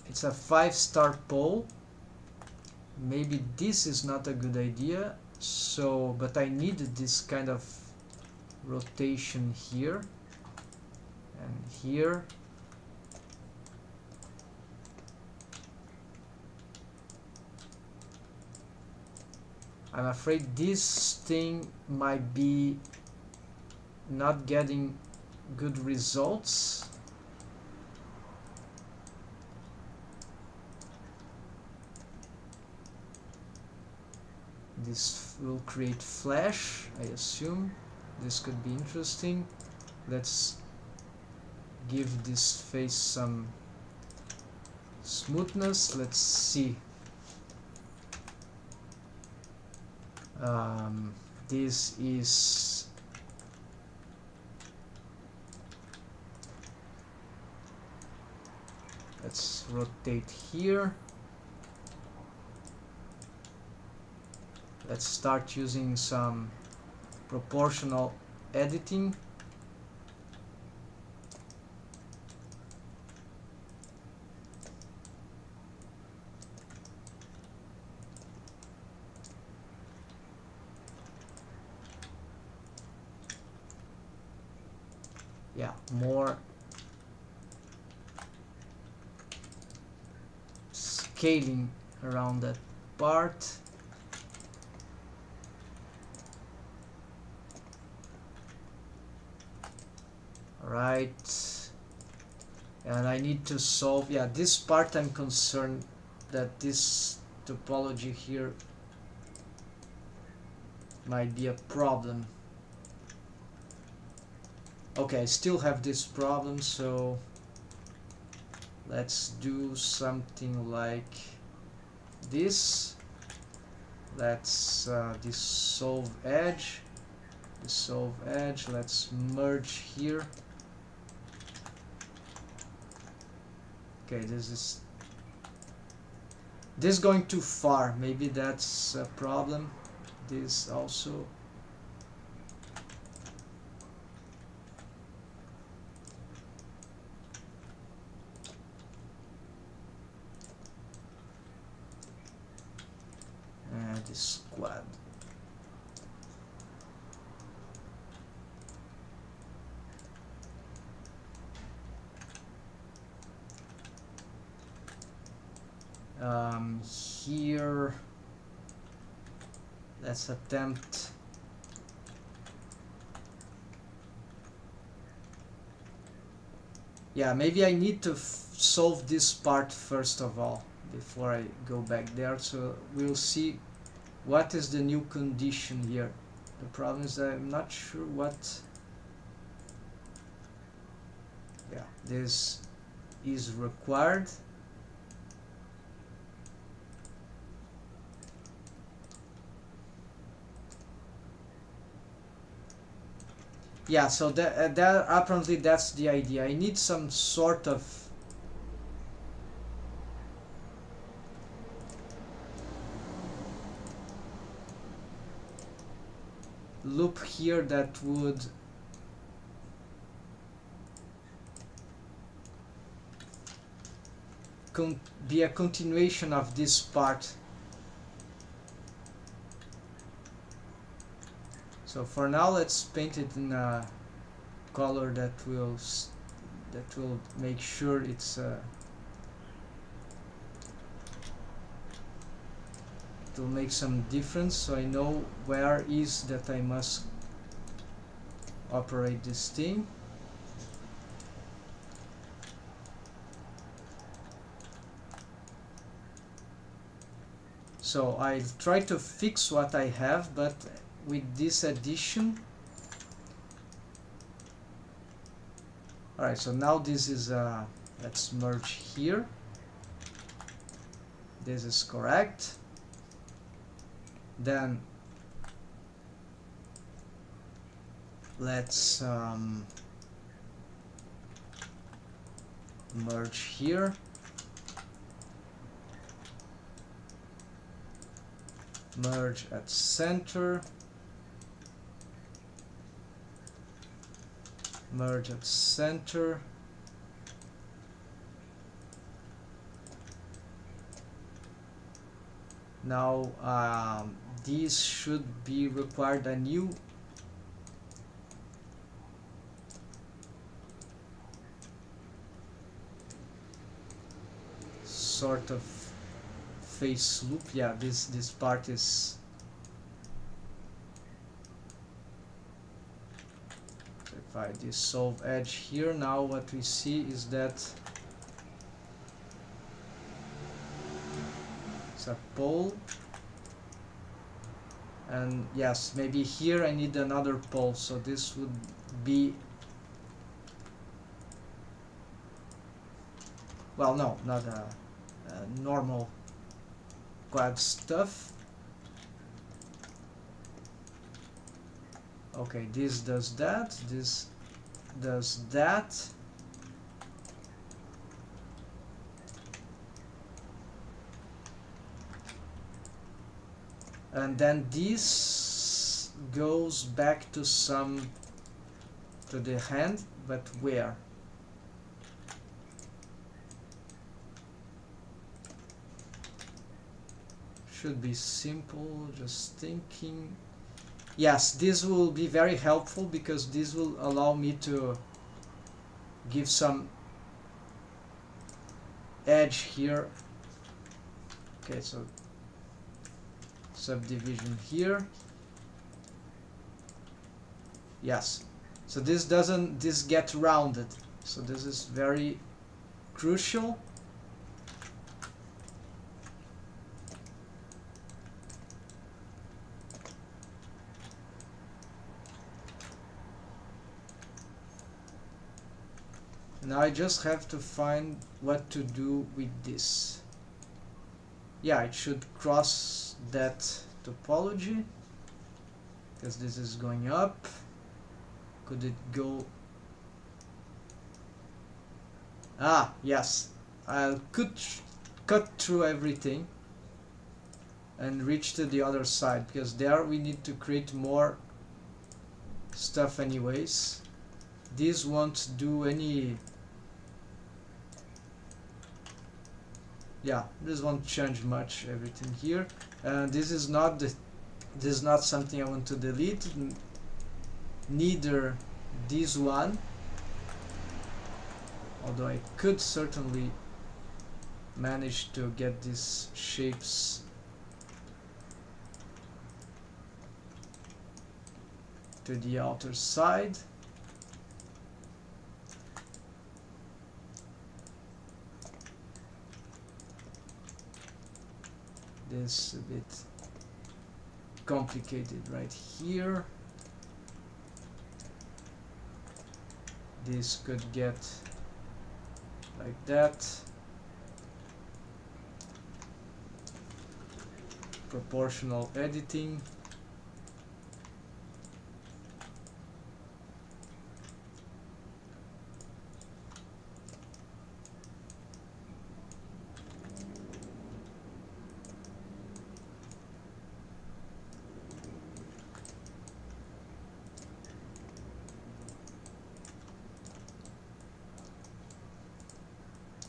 it's a 5-star pole. Maybe this is not a good idea. So, but I needed this kind of rotation here and here. I'm afraid this thing might be not getting good results. This will create flash, I assume. This could be interesting. Let's give this face some smoothness. Let's see. This is let's rotate here. Let's start using some proportional editing. Yeah, more scaling around that part. Right, and I need to solve, yeah, this part. I'm concerned that this topology here might be a problem. Okay, I still have this problem, so let's do something like this. Let's dissolve edge. Let's merge here. Okay, this is going too far. Maybe that's a problem. This also. And this squad. Here, let's attempt yeah, maybe I need to solve this part first of all before I go back there, so we'll see what is the new condition here. The problem is that I'm not sure what this is required. Yeah, so that apparently that's the idea. I need some sort of loop here that would be a continuation of this part. So for now, let's paint it in a color that will make sure it's it will make some difference, so I know where is that I must operate this thing. So I try to fix what I have, but with this addition. Alright, so now this is let's merge here. This is correct. Then let's merge here. Merge at center. Merge at center. Now these should be required a new sort of face loop. Yeah, this part is if I dissolve edge here, now what we see is that it's a pole, and yes, maybe here I need another pole, so this would be, well, no, not a normal quad stuff. Okay, this does that, this does that. And then this goes back to the hand, but where? Should be simple, just thinking. Yes, this will be very helpful because this will allow me to give some edge here. Okay, so subdivision here. Yes, so this gets rounded, so this is very crucial. Now I just have to find what to do with this. Yeah, it should cross that topology, because this is going up. Could it go? Ah, yes. I could cut through everything and reach to the other side, because there we need to create more stuff anyways. This won't do any... yeah, this won't change much everything here. This is not something I want to delete. Neither this one, although I could certainly manage to get these shapes to the outer side. This a bit complicated right here. This could get like that. Proportional editing.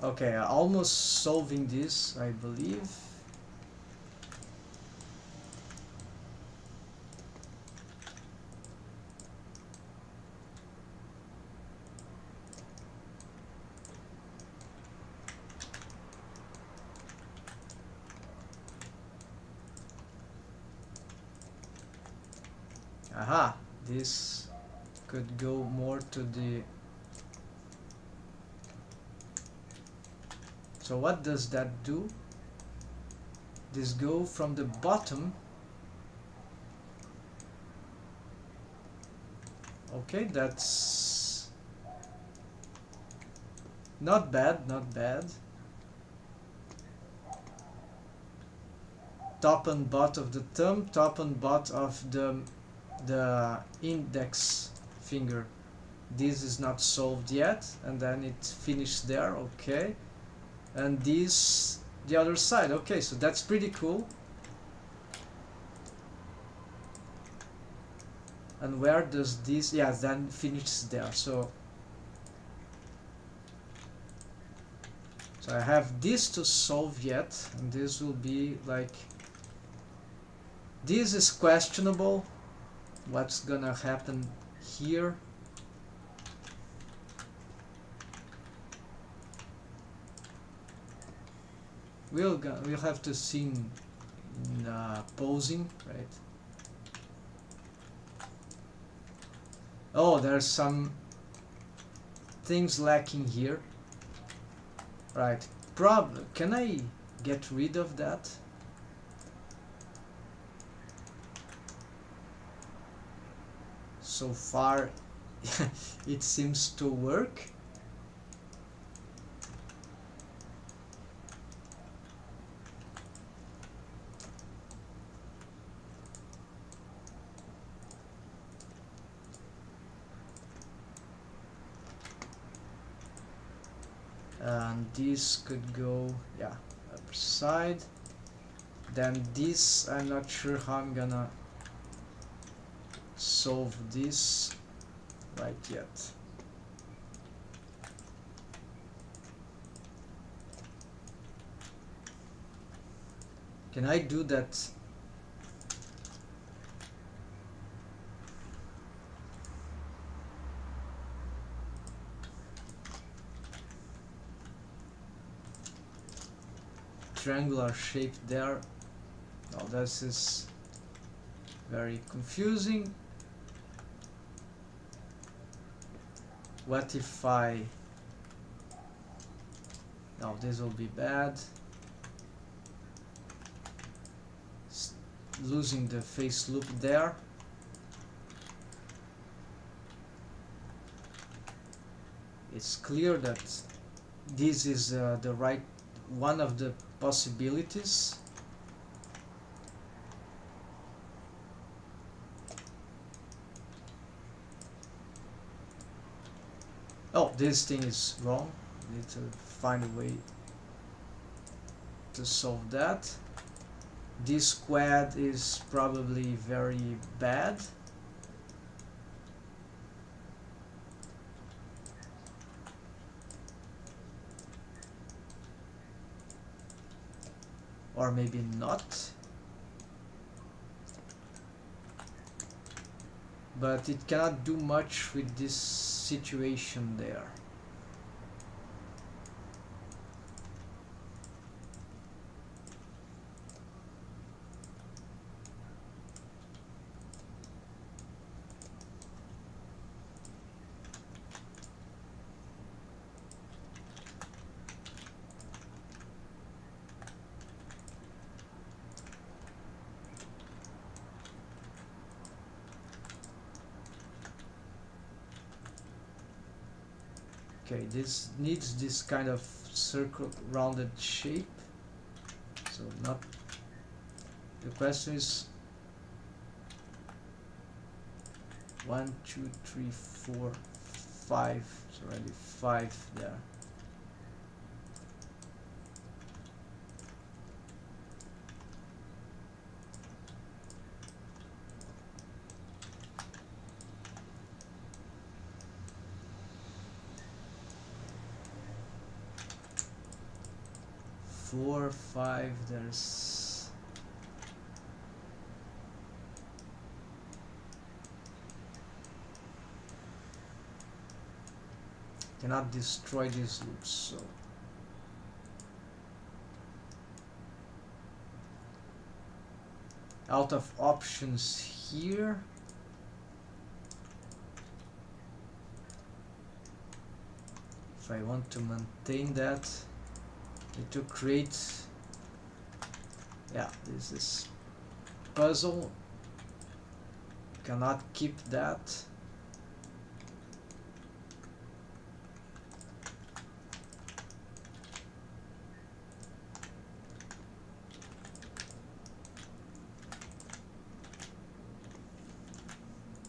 Okay, almost solving this, I believe. Aha, this could go more to the... So what does that do? This go from the bottom. Okay, that's not bad, not bad. Top and bottom of the thumb, top and bottom of the index finger. This is not solved yet, and then it finished there. Okay, and this the other side. Okay, so that's pretty cool. And where does this... yeah, then finishes there. So I have this to solve yet, and this will be like... this is questionable. What's gonna happen here? We'll have to see in posing, right? Oh, there's some things lacking here. Right. Can I get rid of that? So far it seems to work. And this could go, yeah, upper side. Then this, I'm not sure how I'm gonna solve this right yet. Can I do that? Triangular shape there. Now this is very confusing. What if I... no, this will be bad. Losing the face loop there. it's clear that this is the right one of the possibilities. Oh, this thing is wrong. Need to find a way to solve that. This squad is probably very bad. Or maybe not. But it cannot do much with this situation there. Okay, this needs this kind of circle rounded shape. So not, the question is 1, 2, 3, 4, 5. It's already 5 there. Four, 5, there's cannot destroy these loops, so out of options here. If I want to maintain that, need to create, yeah, this is puzzle, cannot keep that.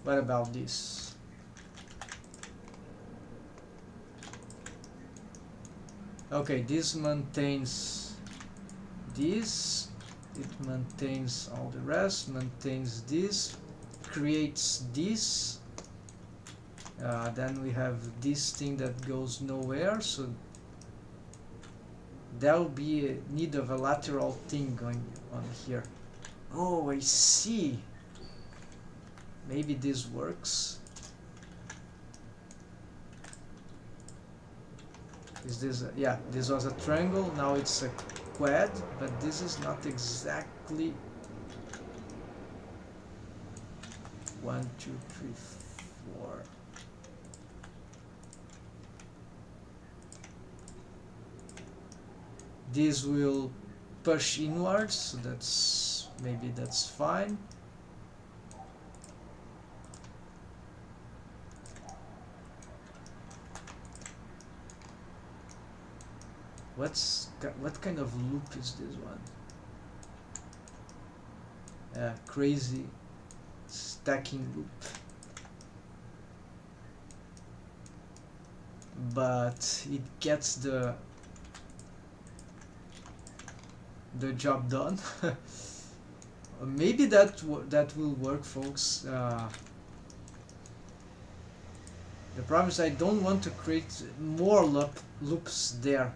What about this? Okay, this maintains this, it maintains all the rest, maintains this, creates this, then we have this thing that goes nowhere, so there will be a need of a lateral thing going on here. Oh, I see. Maybe this works. Is this a, yeah, this was a triangle, now it's a quad, but this is not exactly 1, 2, 3, 4. This will push inwards, so that's, maybe that's fine. What kind of loop is this one? Crazy stacking loop. But it gets the job done. Maybe that will work, folks. The problem is I don't want to create more loops there.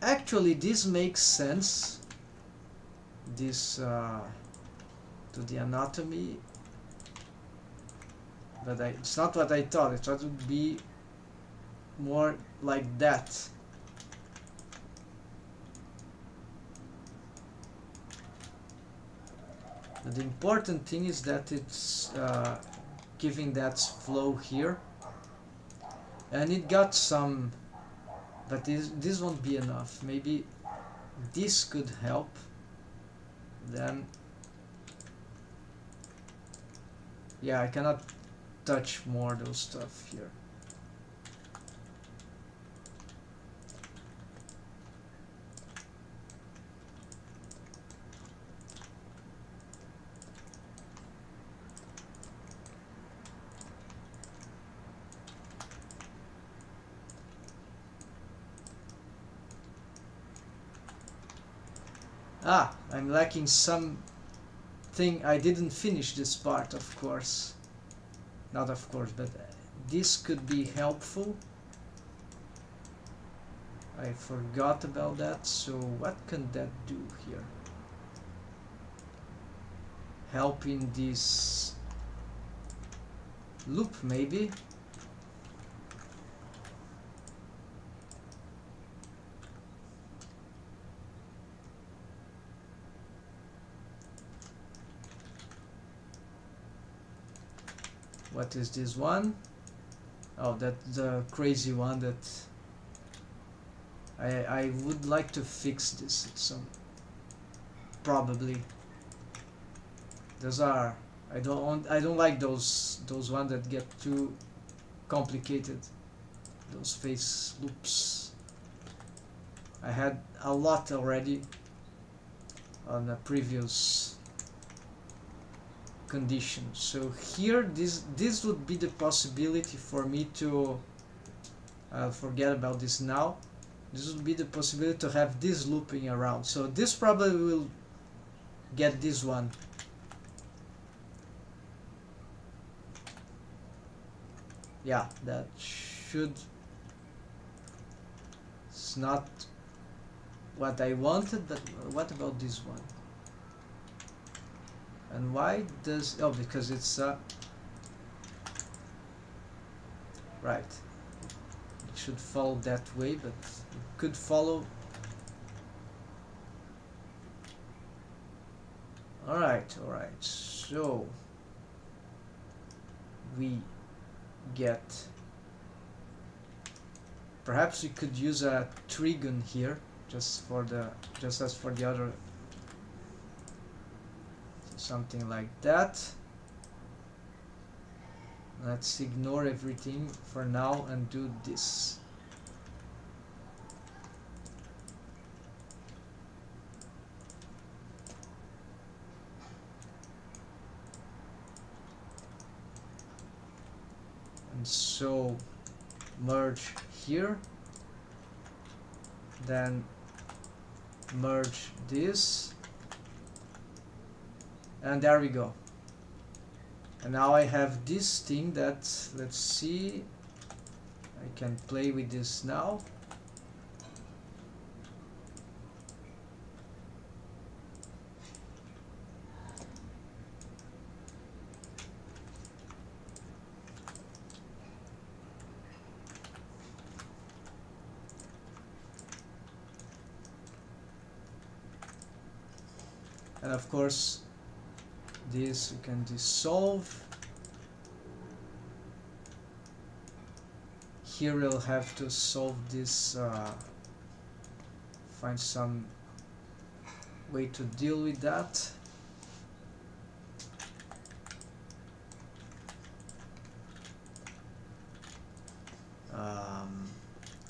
Actually, this makes sense. This to the anatomy, but it's not what I thought. I thought it would be more like that. But the important thing is that it's giving that flow here, and it got some, but this won't be enough. Maybe this could help. Then Yeah, I cannot touch more those stuff here. Ah, I'm lacking something. I didn't finish this part, of course. Not of course, but this could be helpful. I forgot about that, so what can that do here? Help in this loop, maybe? What is this one? Oh, that's the crazy one that I would like to fix this at some probably. Those are I don't like those ones that get too complicated. Those face loops. I had a lot already on the previous condition. So here this would be the possibility for me to forget about this now. This would be the possibility to have this looping around. So this probably will get this one. Yeah, that should. It's not what I wanted, but what about this one? And why does... oh, because it's right. It should follow that way, but it could follow... Alright, so we get... perhaps we could use a trigon here, just as for the other... something like that. Let's ignore everything for now and do this. And so merge here, then merge this, and there we go. And now I have this thing that, let's see, I can play with this now. And of course this we can dissolve. Here we'll have to solve this, find some way to deal with that.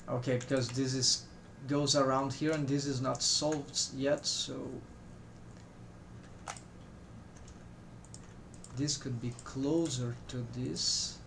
Okay, because this is goes around here and this is not solved yet, so this could be closer to this.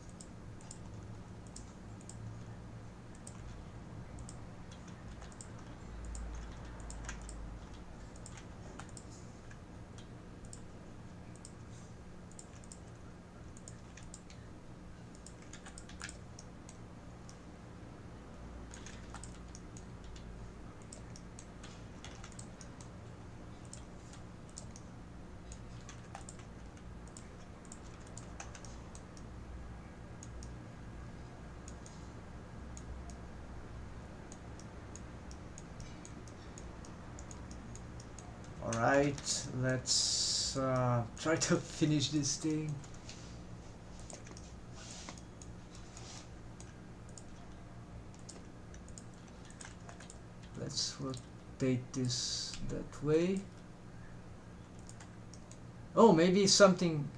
Alright, let's try to finish this thing. Let's rotate this that way. Oh, maybe something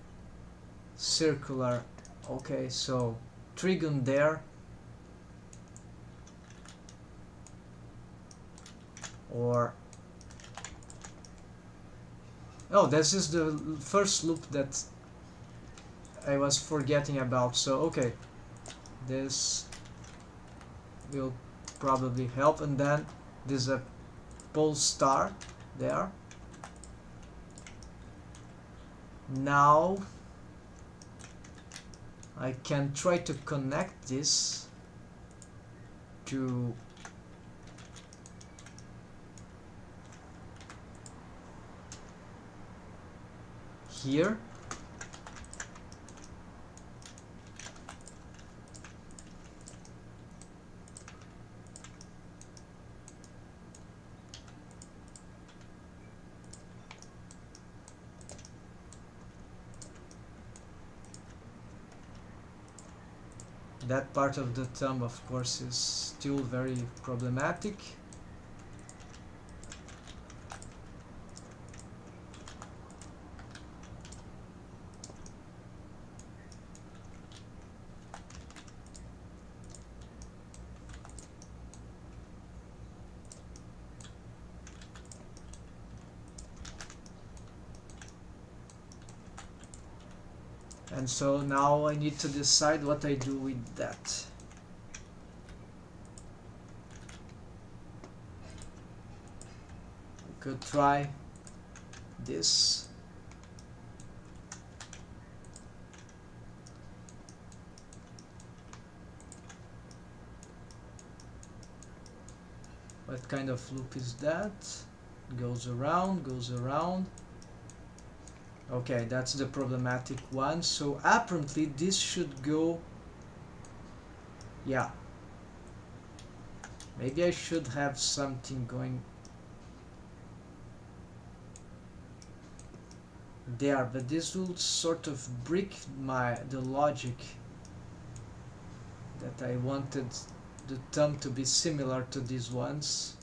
circular. Okay, so trigon there, or oh, this is the first loop that I was forgetting about. So okay, this will probably help, and then there's a pole star there. Now I can try to connect this to here. That part of the thumb, of course, is still very problematic. And so now I need to decide what I do with that. I could try this. What kind of loop is that? Goes around, goes around. Okay, that's the problematic one. So apparently this should go... Yeah. Maybe I should have something going there, but this will sort of break the logic that I wanted the thumb to be similar to these ones.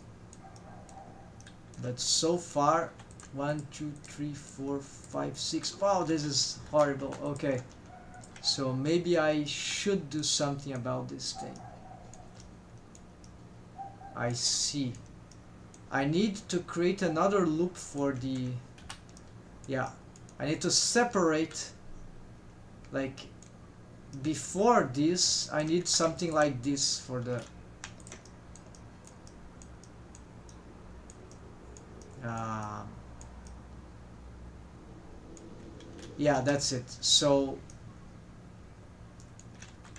But so far, 1, 2, 3, 4, 5, 6. Wow, this is horrible. Okay, so maybe I should do something about this thing. I see. I need to create another loop for the... Yeah, I need to separate, like, before this I need something like this for the... yeah, that's it. So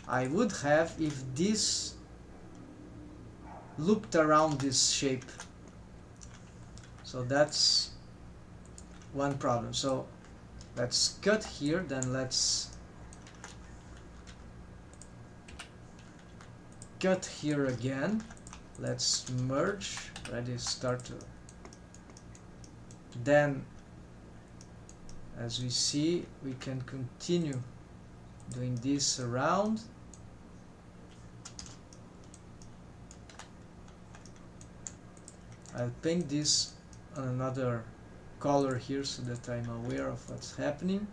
I would have, if this looped around this shape. So that's one problem. So let's cut here, then let's cut here again. Let's merge, ready, start to... Then, as we see, we can continue doing this around. I'll paint this on another color here so that I'm aware of what's happening.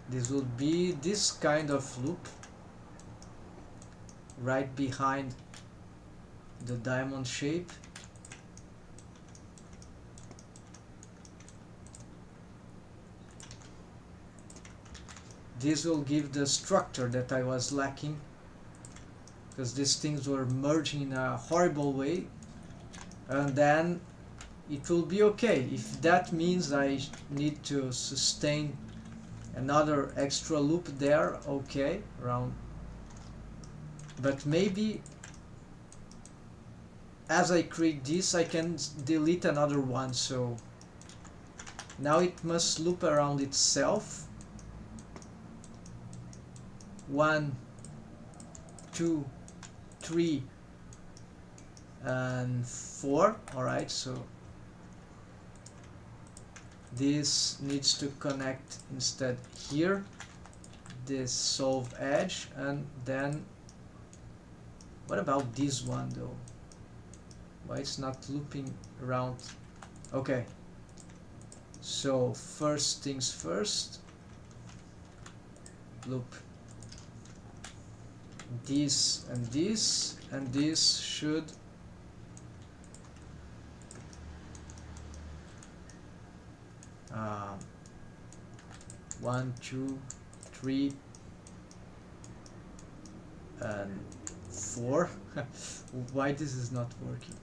This will be this kind of loop right behind the diamond shape. This will give the structure that I was lacking, because these things were merging in a horrible way, and then it will be okay. If that means I need to sustain another extra loop there, okay, around. But maybe as I create this I can delete another one, so now it must loop around itself. 1, 2, 3 and 4. Alright, so this needs to connect instead here, this solve edge, and then what about this one though? Why it's not looping around? Okay, So first things first, loop this, and this should uh, 1, 2, 3 and 4. Why this is not working?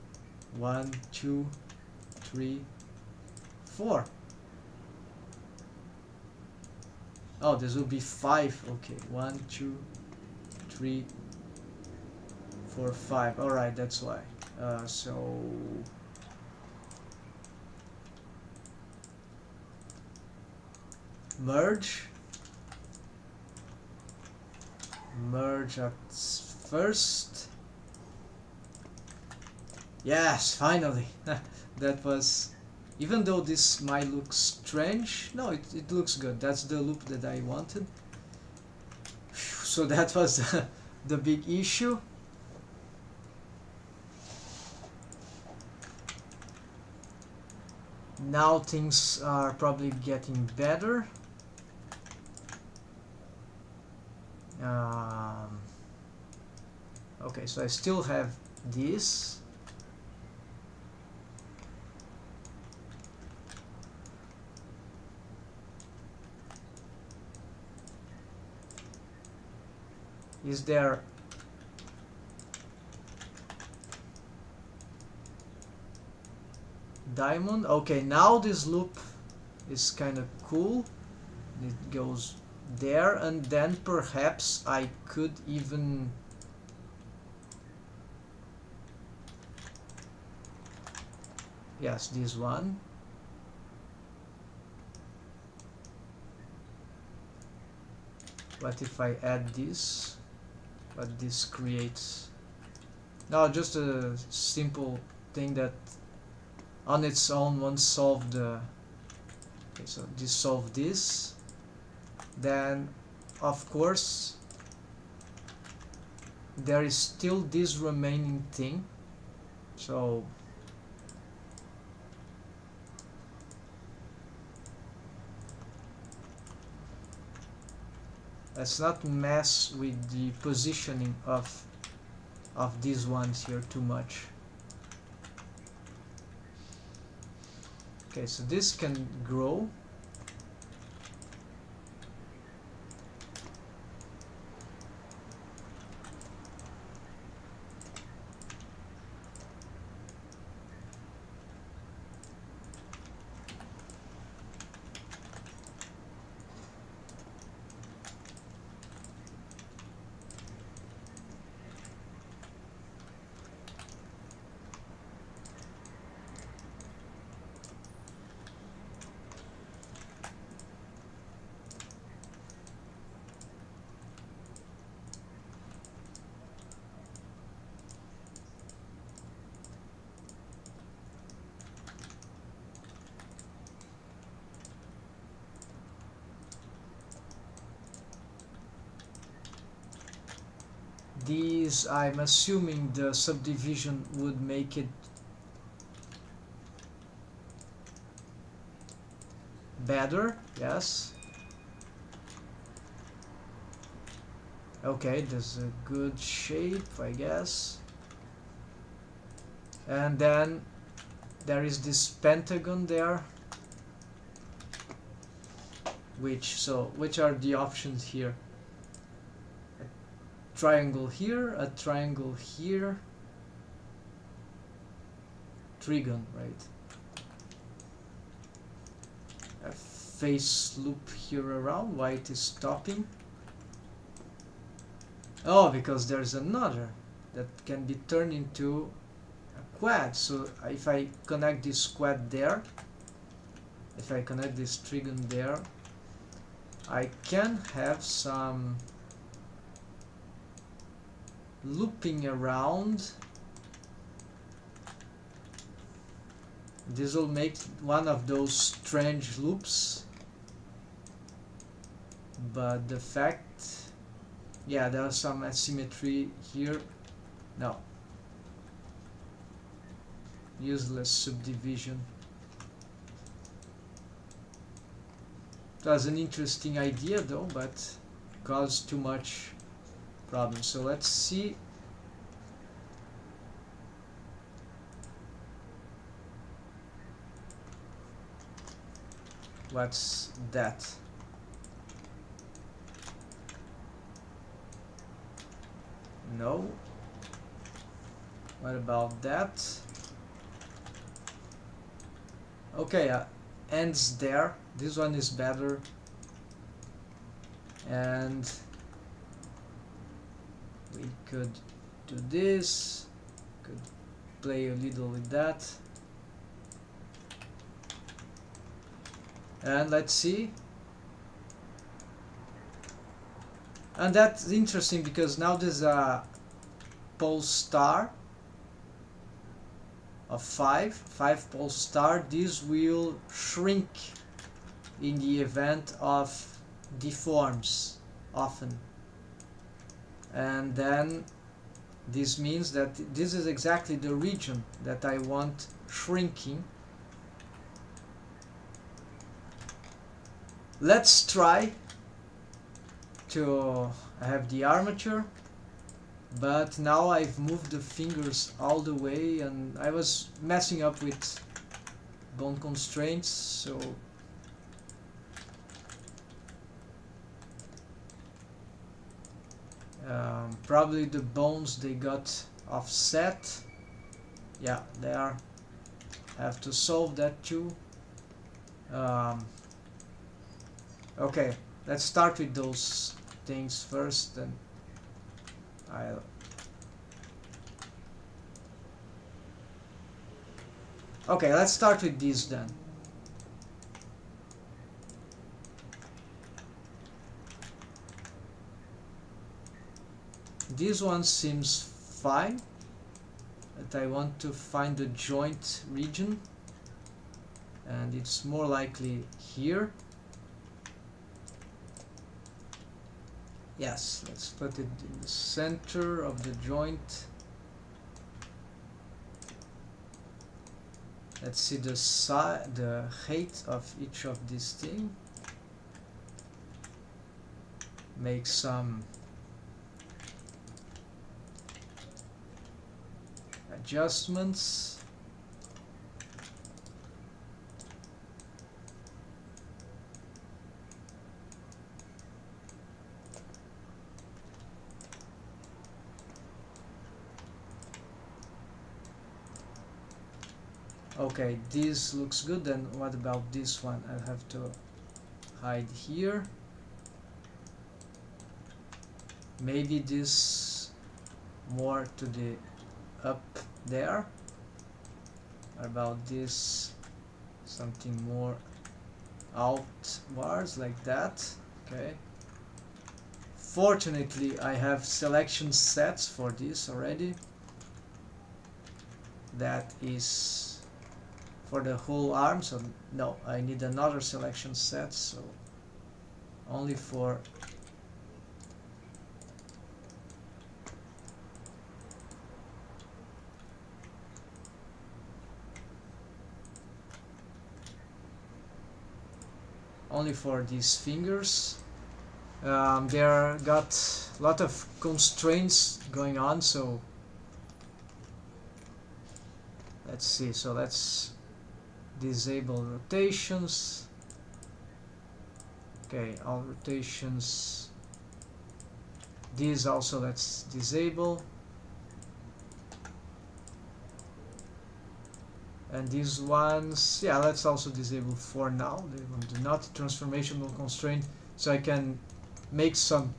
1, 2, 3, 4. Oh, this will be 5. Okay, 1, 2, 3, 4, 5. All right, that's why. So merge at first. Yes, finally. That was, even though this might look strange, no, it looks good. That's the loop that I wanted. So that was the big issue. Now things are probably getting better. Okay, so I still have this. Is there diamond? Okay, now this loop is kind of cool. It goes there, and then perhaps I could even yes, this one. What if I add this? What this creates? No, just a simple thing that on its own won't solve the... Okay, so dissolve this. Then, of course, there is still this remaining thing. So let's not mess with the positioning of these ones here too much. Okay, so this can grow. These, I'm assuming the subdivision would make it better, yes. Okay, that's a good shape, I guess. And then there is this pentagon there. Which are the options here? Triangle here, a triangle here, trigon, right? A face loop here around. Why it is stopping? Oh, because there's another that can be turned into a quad. So if I connect this quad there, if I connect this trigon there, I can have some looping around. This will make one of those strange loops, but the fact, yeah, there's some asymmetry here. No, useless subdivision. It was an interesting idea though, but caused too much problems. So let's see. What's that? No. What about that? Okay, ends there. This one is better. And we could do this. Could play a little with that. And let's see. And that's interesting because now there's a pole star of 5 pole star. This will shrink in the event of deforms often. And then this means that this is exactly the region that I want shrinking. Let's try to have the armature, but now I've moved the fingers all the way and I was messing up with bone constraints, so probably the bones they got offset. Yeah, they are. Have to solve that too. Okay, let's start with those things first, then I'll okay, let's start with these then. This one seems fine, but I want to find the joint region, and it's more likely here. Yes, let's put it in the center of the joint. Let's see the height of each of these things. Make some adjustments. Okay, this looks good. Then what about this one? I'll have to hide here. Maybe this more to the up there. What about this? Something more outwards like that. Okay. Fortunately, I have selection sets for this already. That is for the whole arm, so no, I need another selection set, so only for these fingers. There got a lot of constraints going on, so let's see. So let's disable rotations. Okay, all rotations. These also let's disable. And these ones, yeah, let's also disable for now. They will do not transformational constraint, so I can make some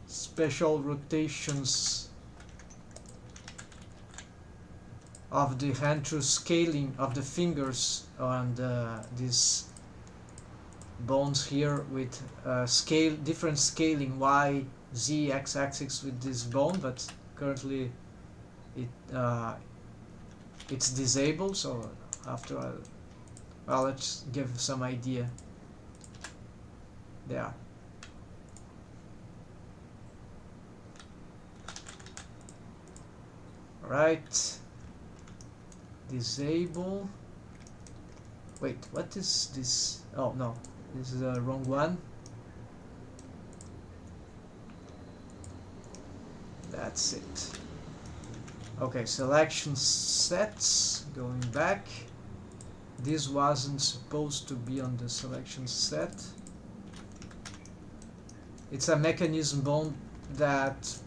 special rotations of the hand through scaling of the fingers on these bones here with different scaling Y, Z, X axis with this bone, but currently it's disabled, so after well, let's give some idea there. Right, disable. Wait, what is this? Oh no, This is the wrong one. That's it. Okay, selection sets, going back. This wasn't supposed to be on the selection set. It's a mechanism bone that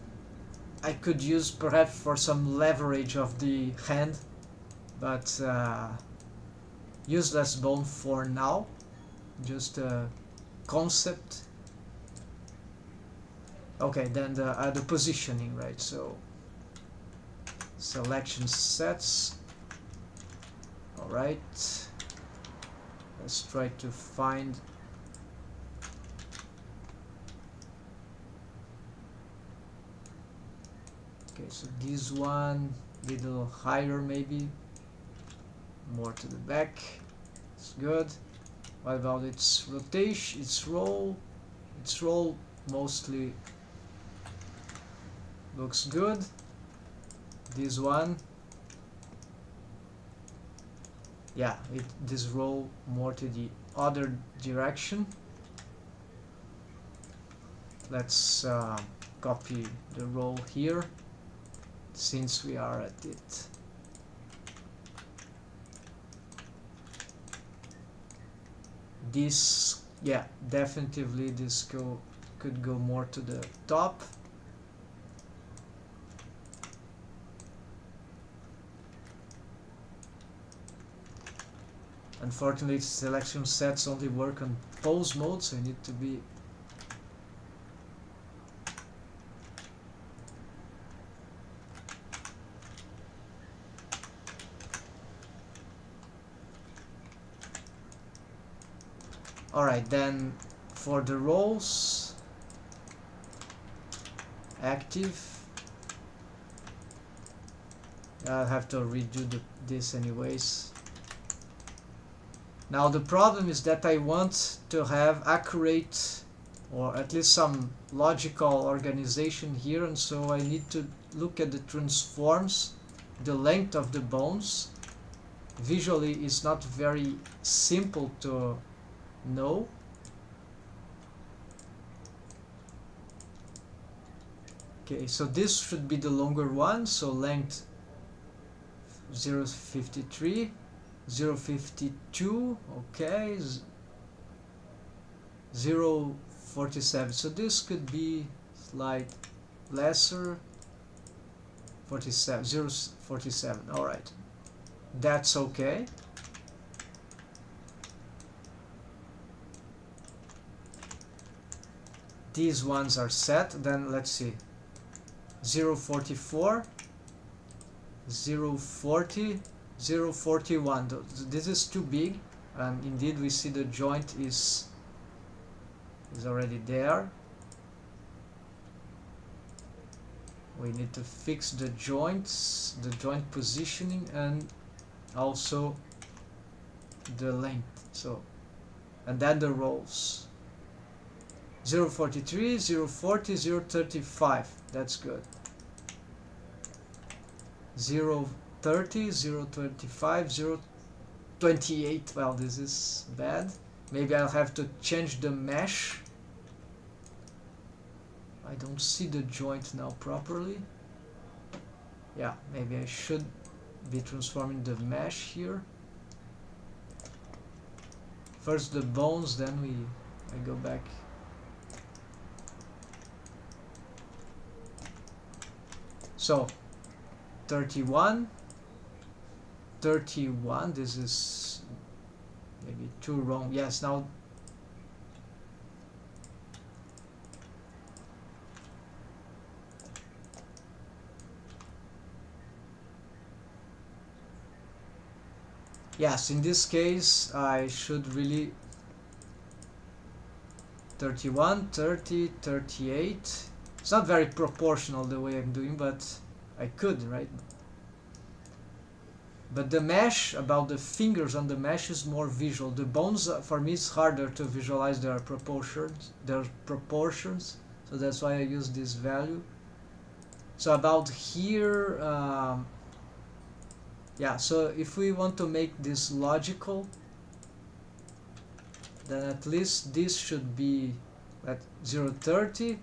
I could use perhaps for some leverage of the hand, but useless bone for now. Just a concept. Okay, then the positioning, right? So selection sets. All right. Let's try to find. Okay, so this one a little higher, maybe more to the back. It's good. What about its rotation, its roll? Its roll mostly looks good. This one, yeah, this roll more to the other direction. Let's copy the roll here since we are at it. This, yeah, definitely this could go more to the top. Unfortunately, selection sets only work on pose mode, so you need to be alright. Then for the roles, active, I'll have to redo this anyways. Now the problem is that I want to have accurate, or at least some logical organization here, and so I need to look at the transforms, the length of the bones. Visually it's not very simple to know. Okay, so this should be the longer one, so length 0.53, 0.52, okay, 0.47, so this could be slight lesser, 47, 0.47, alright, that's okay. These ones are set. Then let's see, 0.44, 0.40, 0.41. This is too big, and indeed we see the joint is already there. We need to fix the joints, the joint positioning, and also the length. So, and then the rolls. 0.43, 0.40, 0.35. That's good. 0.30, 0.25, 0.28. Well, this is bad. Maybe I'll have to change the mesh. I don't see the joint now properly. Yeah, maybe I should be transforming the mesh here. First the bones, then I go back. So 31, this is maybe too wrong. Yes, now yes, in this case I should really 31, 30, 38. It's not very proportional the way I'm doing, but I could, right? But the mesh, about the fingers on the mesh, is more visual. The bones, for me, it's harder to visualize their proportions. So that's why I use this value. So about here, yeah. So if we want to make this logical, then at least this should be at 0.30.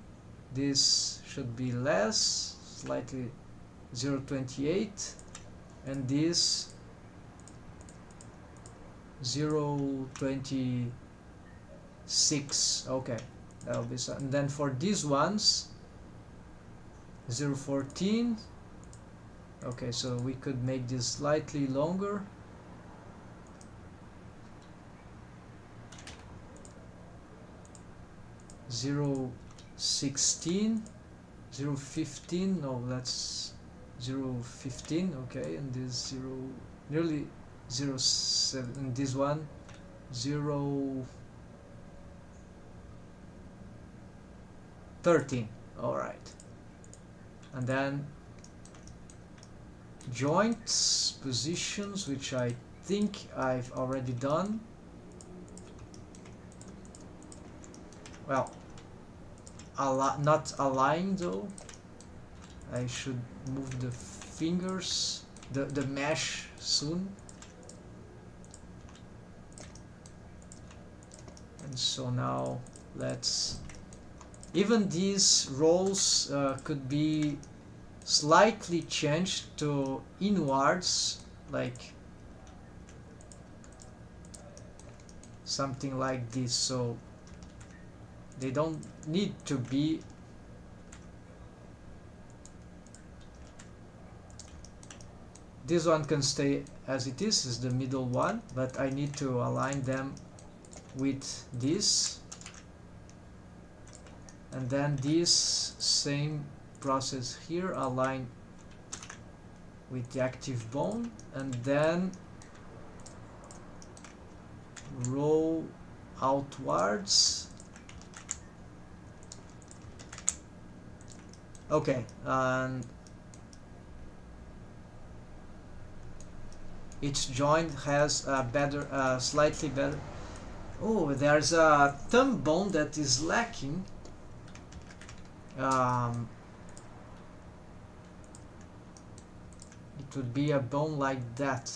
This should be less, slightly 0.28, and this 0.26. Okay, that'll be so. And then for these ones 0.14. Okay, so we could make this slightly longer. Zero 16, 0.15. No, that's 0.15. Okay, and this nearly 0.7. And this one 0.13. All right, and then joints positions, which I think I've already done. Well, not align though. I should move the fingers, the mesh soon. And so now let's, even these roles could be slightly changed to inwards, like something like this, so they don't need to be this one can stay as it is the middle one, but I need to align them with this, and then this same process here, align with the active bone, and then roll outwards. Okay, and each joint has a better, slightly better. Oh, there's a thumb bone that is lacking. It would be a bone like that.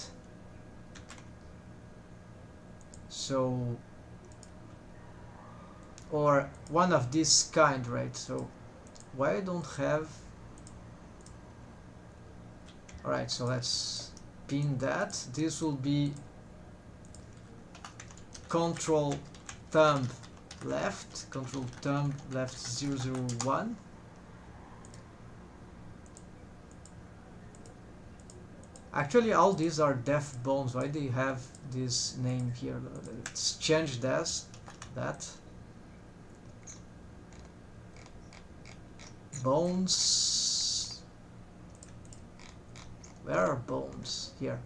So, or one of this kind, right? So why I don't have. Alright, so let's pin that. This will be control thumb left, 001. Actually, all these are deaf bones. Why do you have this name here? Let's change that. Bones. Where are bones? Here.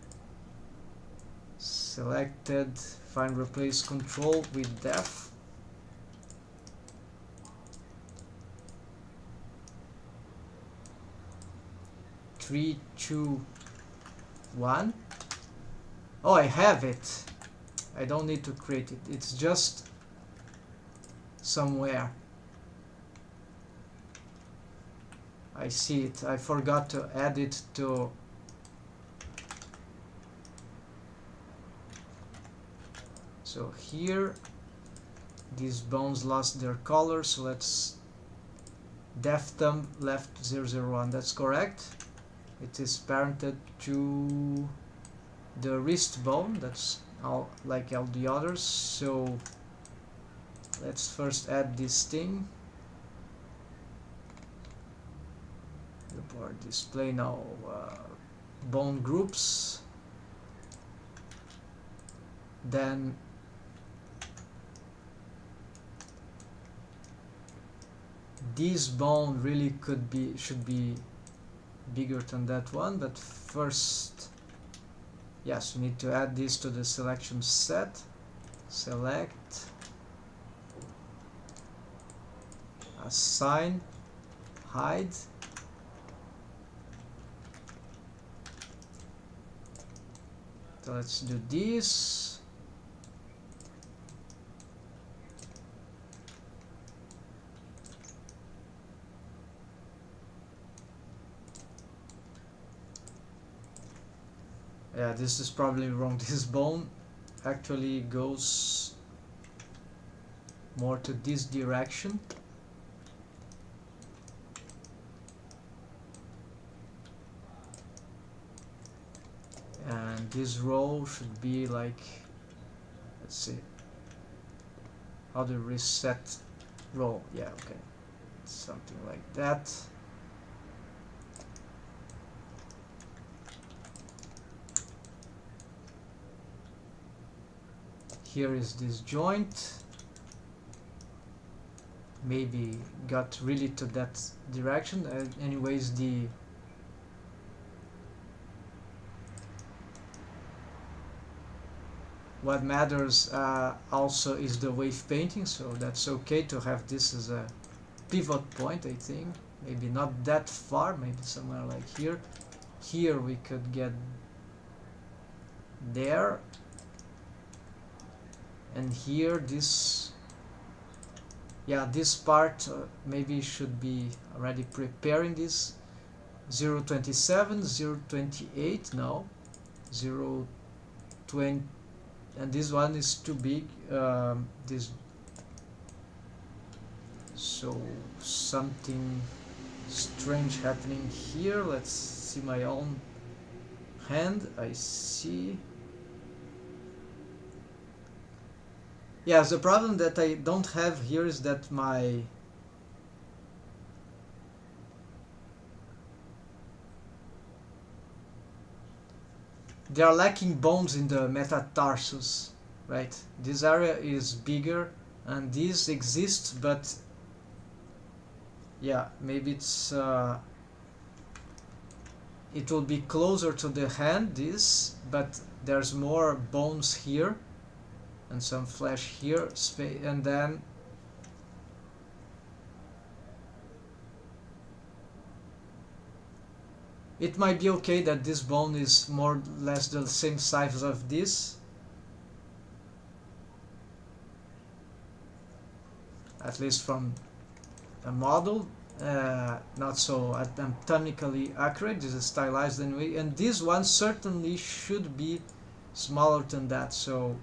Selected. Find replace control with def. Three, two, 1. Oh, I have it. I don't need to create it. It's just somewhere. I see it. I forgot to add it to. So here, these bones lost their color. So let's def thumb left 001. That's correct. It is parented to the wrist bone. That's all, like all the others. So let's first add this thing. Report display now bone groups. Then this bone really should be bigger than that one, but first, yes, we need to add this to the selection set. Select, assign, hide. So let's do this. Yeah, this is probably wrong. This bone actually goes more to this direction. And this row should be like, let's see, how to reset row. Yeah, okay, something like that. Here is this joint. Maybe got really to that direction. Anyways, what matters also is the wave painting, so that's okay to have this as a pivot point, I think. Maybe not that far, maybe somewhere like here. Here we could get there. And here this, yeah, this part maybe should be already preparing this. 0.27, 0.28, no. 0.20. And this one is too big. This, so something strange happening here. Let's see my own hand. I see. Yes, the problem that I don't have here is that they are lacking bones in the metatarsus, right? This area is bigger and this exists, but yeah, maybe it's it will be closer to the hand, this, but there's more bones here and some flesh here, and then it might be okay that this bone is more or less the same size of this, at least from a model. Not so anatomically accurate, this is stylized anyway, and this one certainly should be smaller than that, so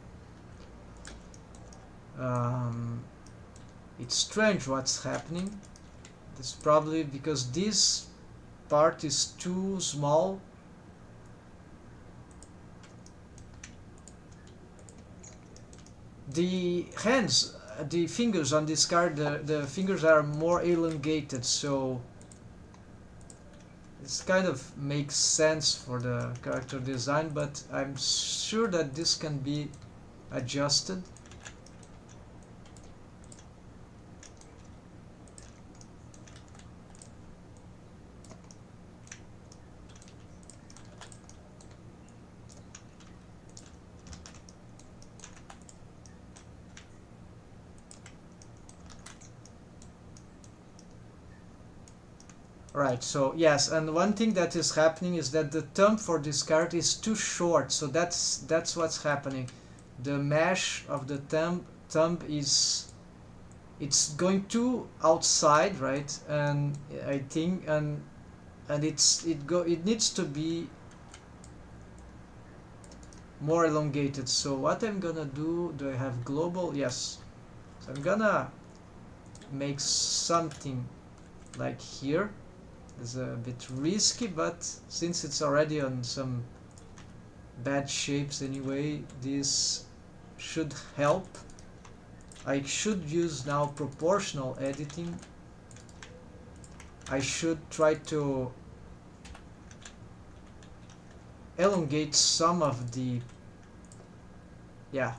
it's strange what's happening. It's probably because this part is too small. The hands, the fingers on this card, the fingers are more elongated, so this kind of makes sense for the character design, but I'm sure that this can be adjusted. Right, so yes, and one thing that is happening is that the thumb for this card is too short, so that's what's happening. The mesh of the thumb is, it's going too outside, right? And I think and it needs to be more elongated. So what I'm gonna do I have global? Yes. So I'm gonna make something like here. It's a bit risky, but since it's already on some bad shapes anyway, this should help. I should use now proportional editing. I should try to elongate some of the, yeah,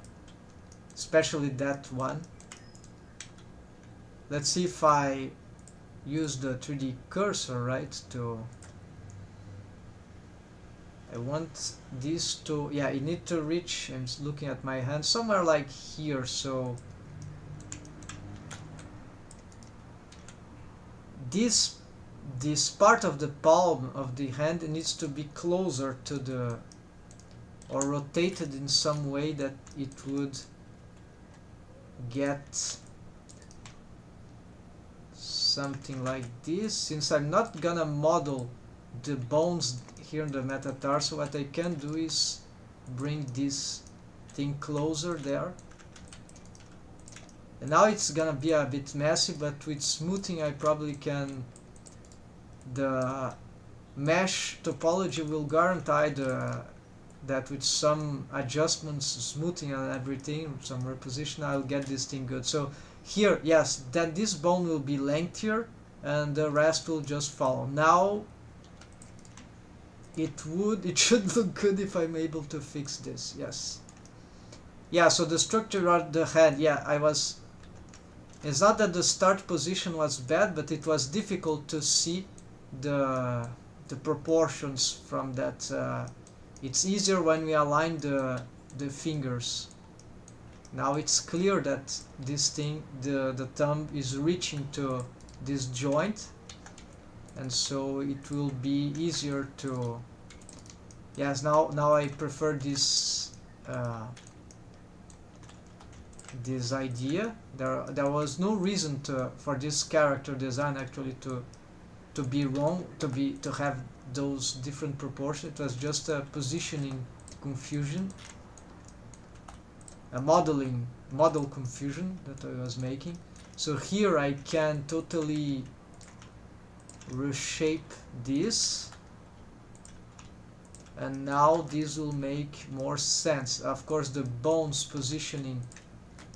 especially that one. Let's see if I use the 3D cursor, right, to, I want this to, yeah, it need to reach, I'm looking at my hand, somewhere like here, so this part of the palm of the hand needs to be closer to the, or rotated in some way that it would get something like this. Since I'm not gonna model the bones here in the metatarsal, what I can do is bring this thing closer there. And now it's gonna be a bit messy, but with smoothing I probably can, the mesh topology will guarantee that with some adjustments, smoothing and everything, some reposition, I'll get this thing good. So here, yes, then this bone will be lengthier and the rest will just follow. Now it should look good if I'm able to fix this. Yes. Yeah, so the structure of the head, yeah, it's not that the start position was bad, but it was difficult to see the proportions from that. It's easier when we align the fingers. Now it's clear that this thing, the thumb is reaching to this joint, and so it will be easier to, yes, now I prefer this this idea. There was no reason for this character design actually to be wrong, to have those different proportions. It was just a positioning confusion, a model confusion that I was making. So here I can totally reshape this, and now this will make more sense. Of course, the bone's positioning,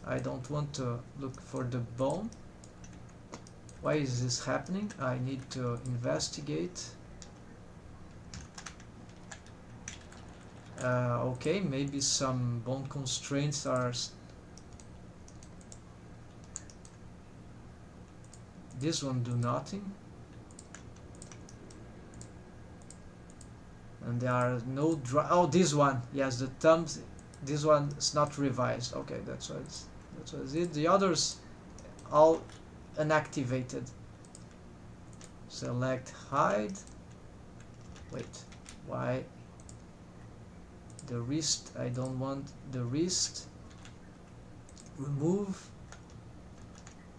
I don't want to look for the bone. Why is this happening? I need to investigate. Okay, maybe some bone constraints are. This one do nothing. And there are no oh, this one, yes, the thumbs, this one is not revised. Okay, that's what it. The others all unactivated. Select hide. Wait, why? The wrist, I don't want the wrist. Remove.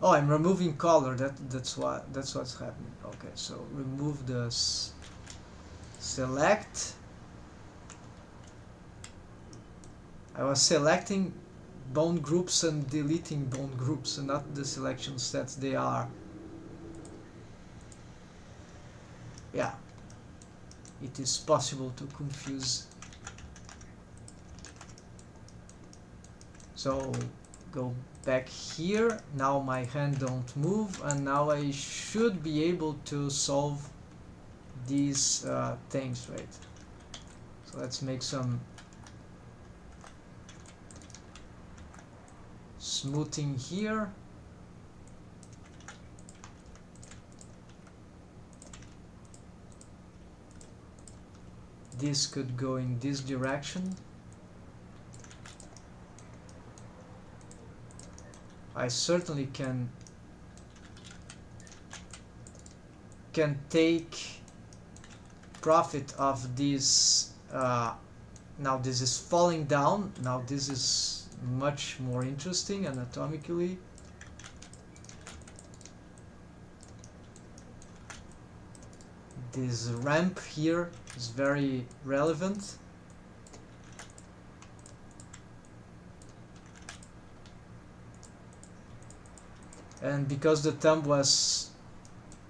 Oh, I'm removing color. That's what's happening. Okay, so remove the select. I was selecting bone groups and deleting bone groups, and not the selection sets. They are. Yeah, it is possible to confuse. So go back here. Now my hand don't move, and now I should be able to solve these things, right? So let's make some smoothing here. This could go in this direction. I certainly can take profit of this. Now this is falling down. Now this is much more interesting anatomically. This ramp here is very relevant. And because the thumb was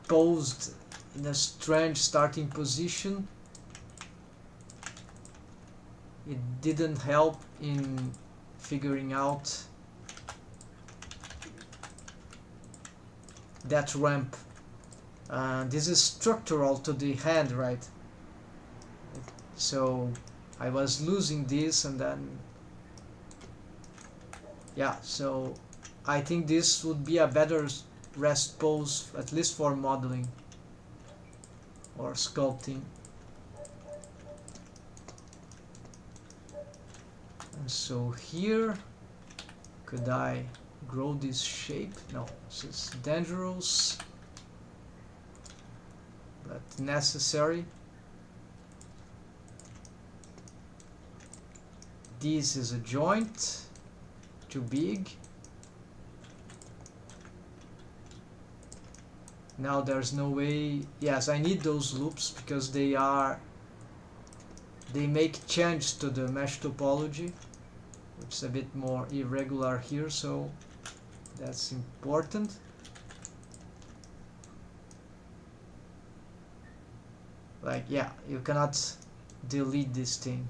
posed in a strange starting position, it didn't help in figuring out that ramp. This is structural to the hand, right? So I was losing this, and then yeah, so I think this would be a better rest pose, at least for modeling or sculpting. And so here, could I grow this shape? No, this is dangerous, but necessary. This is a joint, too big. Now there's no way. Yes, I need those loops because they make change to the mesh topology, which is a bit more irregular here. So That's important. Like, yeah, you cannot delete this thing.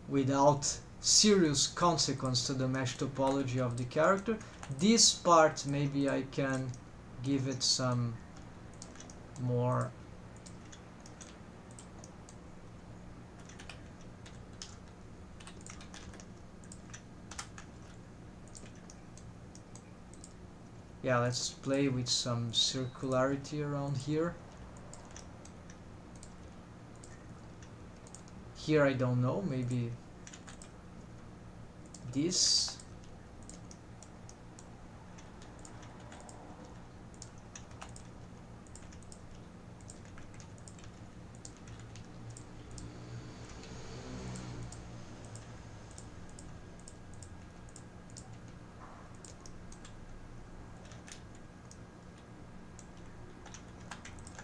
Without serious consequence to the mesh topology of the character. This part, maybe I can give it some more yeah, let's play with some circularity around here. Here I don't know, maybe this.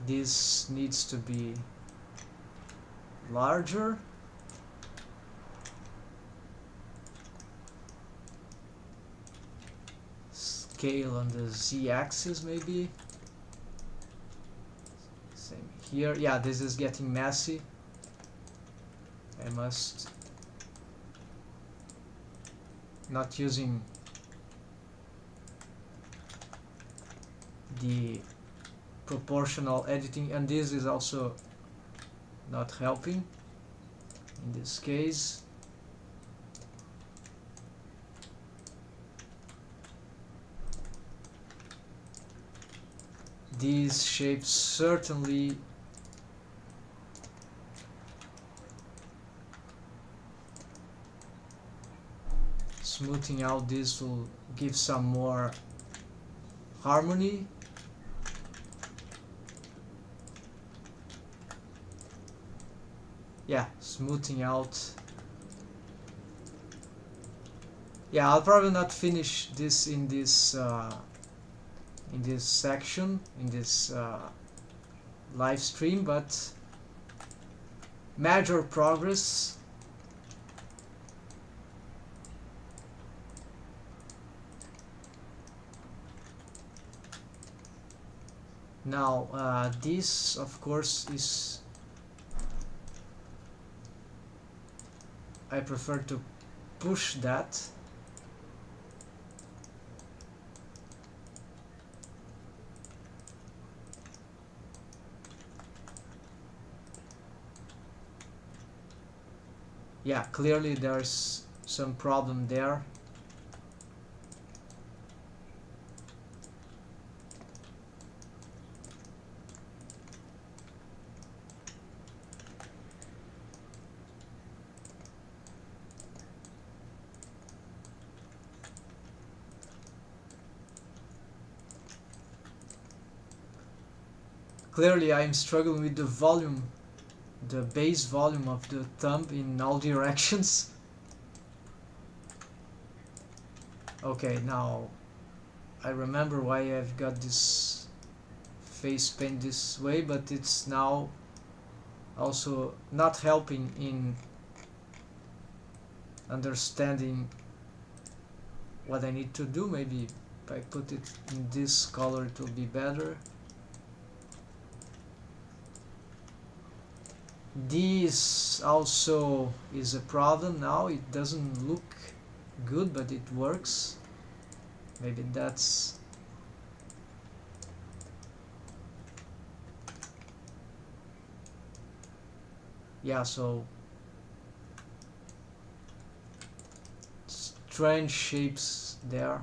This needs to be larger. Scale on the z-axis maybe. Same here. Yeah, this is getting messy. I must not using the proportional editing, and this is also not helping in this case. These shapes certainly smoothing out this will give some more harmony. Yeah, smoothing out. Yeah, I'll probably not finish this in this section, in this live stream, but major progress. Now this of course is, I prefer to push that. Yeah, clearly there's some problem there. Clearly I'm struggling with the volume, the base volume of the thumb in all directions. Okay, now I remember why I've got this face paint this way, but it's now also not helping in understanding what I need to do. Maybe if I put it in this color it will be better. This also is a problem now. It doesn't look good, but it works. Maybe that's yeah, so strange shapes there.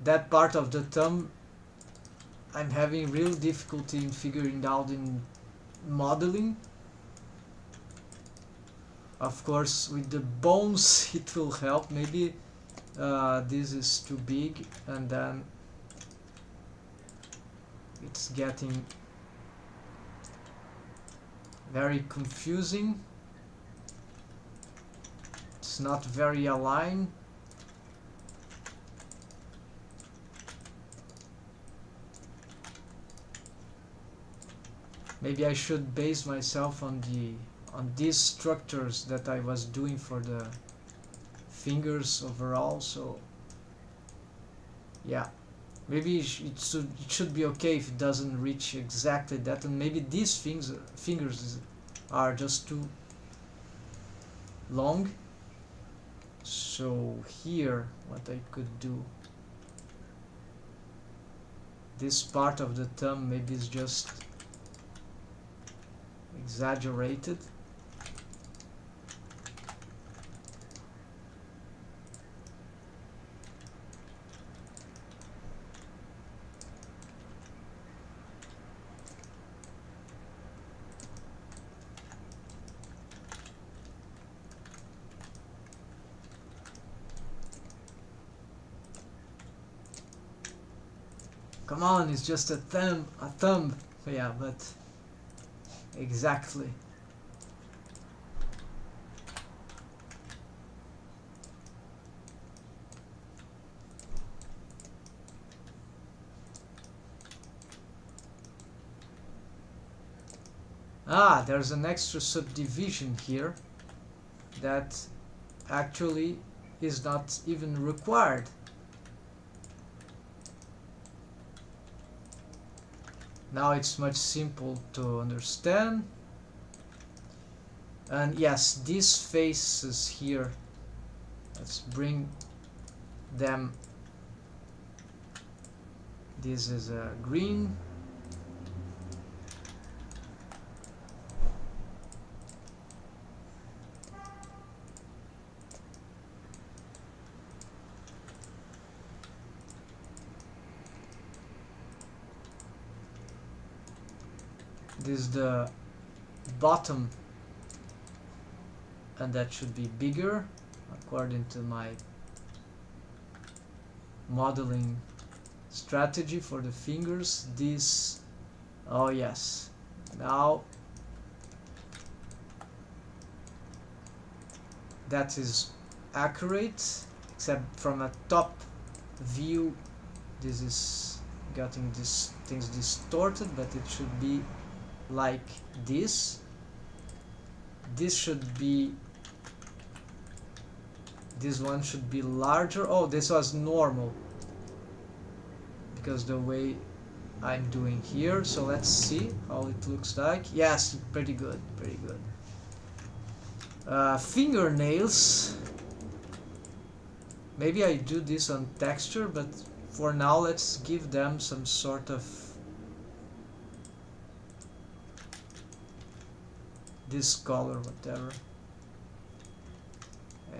That part of the thumb I'm having real difficulty in figuring out in modeling. Of course with the bones it will help. Maybe this is too big and then it's getting very confusing. It's not very aligned. Maybe I should base myself on these structures that I was doing for the fingers overall. So yeah, maybe it should be okay if it doesn't reach exactly that, and maybe these fingers are just too long. So here what I could do, this part of the thumb maybe is just exaggerated. Come on, it's just a thumb. Yeah, but exactly. Ah, there's an extra subdivision here that actually is not even required. Now it's much simple to understand. And yes, these faces here, let's bring them. This is a green. This is the bottom, and that should be bigger according to my modeling strategy for the fingers. This, oh yes, now that is accurate, except from a top view this is getting these things distorted, but it should be like this. This should be, this one should be larger. Oh, this was normal because the way I'm doing here. So let's see how it looks like. Yes, pretty good, pretty good. Fingernails, maybe I do this on texture, but for now let's give them some sort of this color, whatever.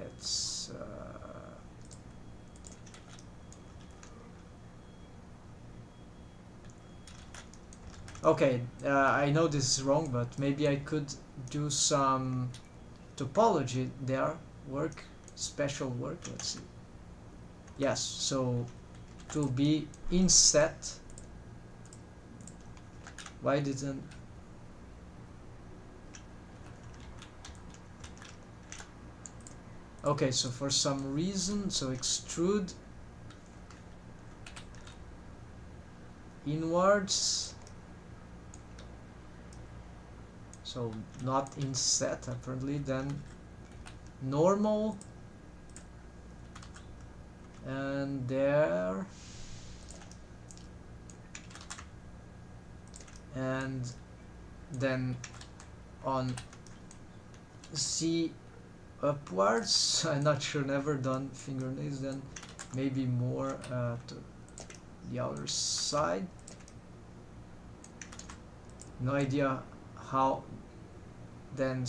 It's okay, I know this is wrong, but maybe I could do some topology there, work, special work, let's see. Yes, so it will be inset. Why didn't, okay, so for some reason, so extrude inwards, so not inset apparently, then normal, and there, and then on Z upwards. I'm not sure, never done fingernails, then maybe more to the other side. No idea how. Then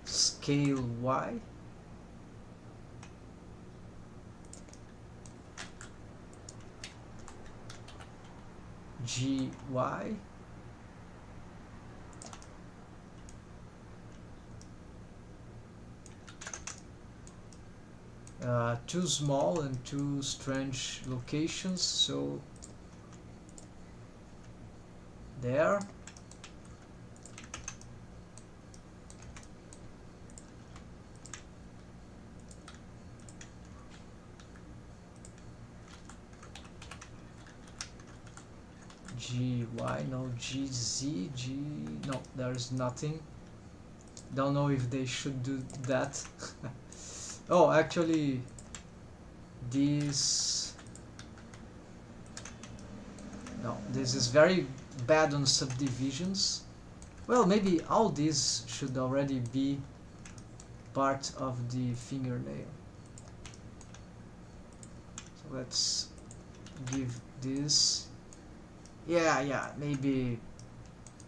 scale Y. GY. Too small and too strange locations, so there. GY, no, GZ, G, no, there's nothing. Don't know if they should do that. Oh, actually, this, no, this is very bad on subdivisions. Well, maybe all these should already be part of the fingernail. So let's give this, yeah, maybe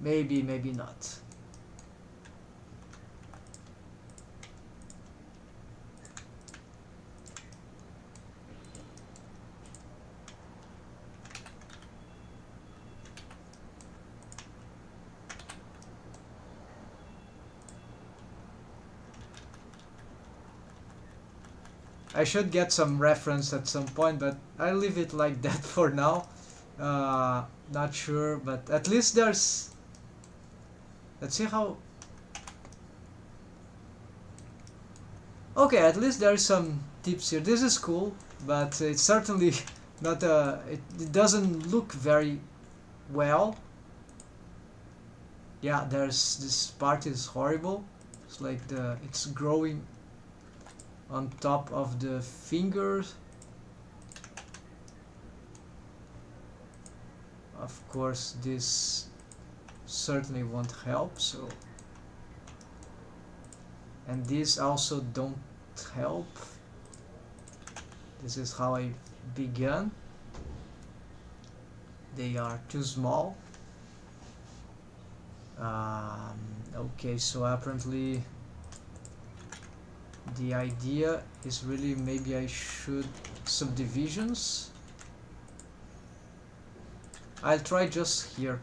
not. I should get some reference at some point, but I'll leave it like that for now. Not sure, but at least there's, let's see how, okay, at least there's some tips here. This is cool, but it's certainly not it doesn't look very well. Yeah, there's, this part is horrible. It's like it's growing on top of the fingers. Of course, this certainly won't help, so, and these also don't help. This is how I began. They are too small. Okay, so apparently the idea is really, maybe I should subdivisions. I'll try just here.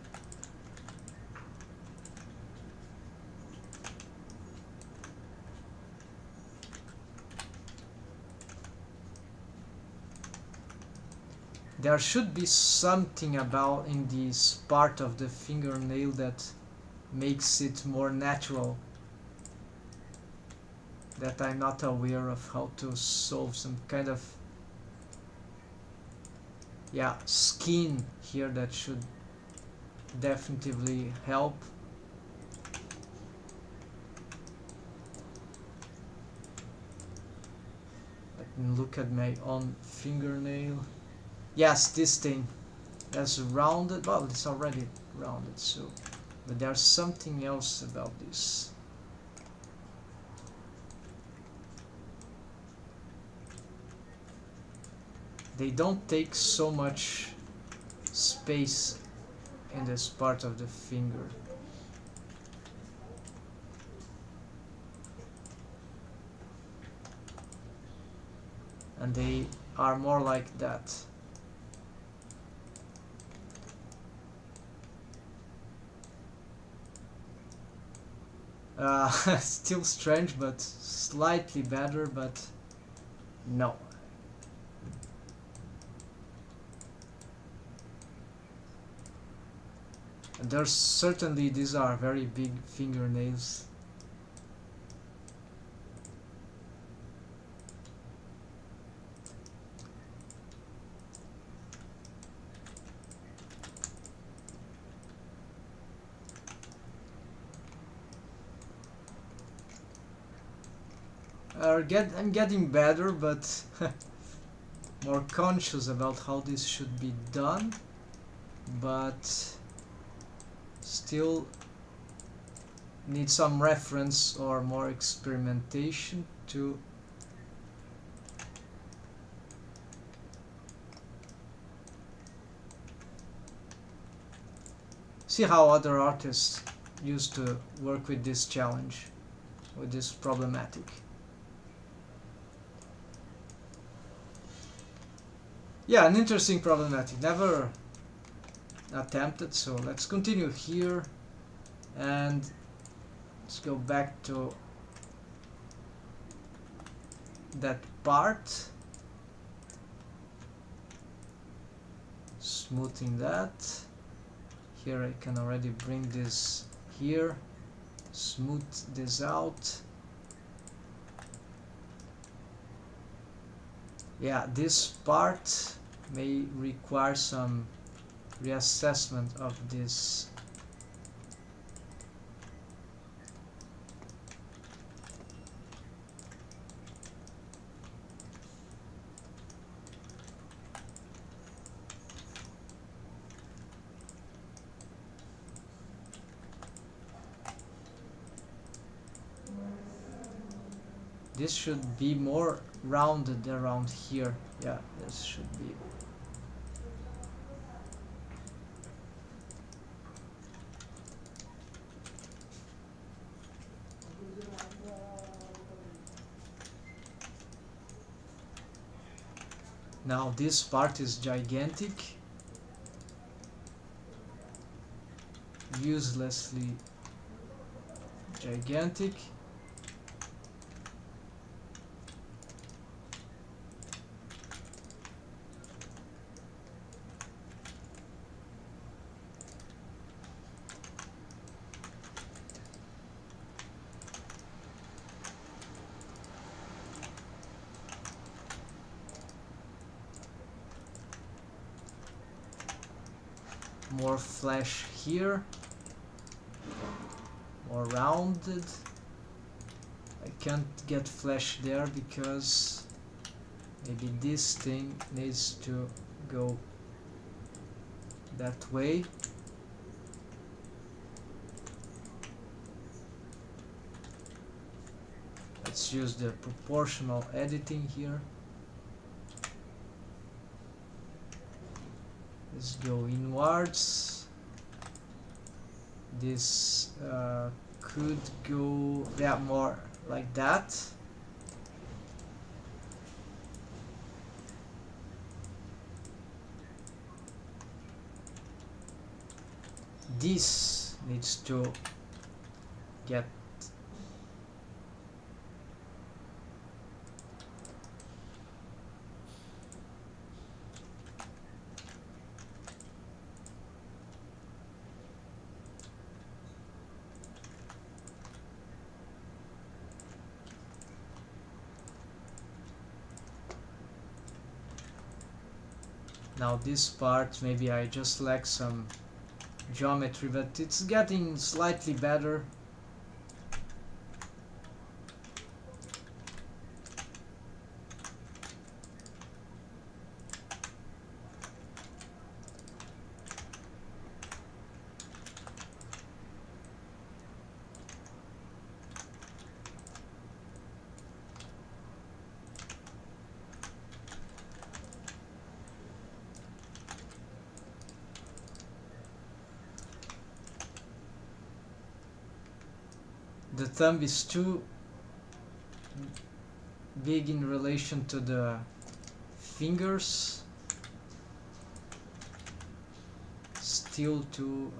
There should be something about in this part of the fingernail that makes it more natural, that I'm not aware of how to solve. Some kind of, yeah, skin here that should definitely help. Let me look at my own fingernail. Yes, this thing that's rounded. Well, it's already rounded, so, but there's something else about this. They don't take so much space in this part of the finger. And they are more like that. Still strange, but slightly better, but no. And there's certainly, these are very big fingernails. I'm getting better, but more conscious about how this should be done, but still need some reference or more experimentation to see how other artists used to work with this challenge, with this problematic. Yeah, an interesting problematic. Never attempted, so let's continue here and let's go back to that part, smoothing that. Here I can already bring this here, smooth this out. Yeah, this part may require some reassessment of this. This should be more rounded around here. Yeah, this should be. Now this part is gigantic. Uselessly gigantic. More flesh here, more rounded. I can't get flesh there because maybe this thing needs to go that way. Let's use the proportional editing here. Let's go inwards. This could go, yeah, more like that. This needs to get now this part, maybe I just lack some geometry, but it's getting slightly better. The thumb is too big in relation to the fingers, still too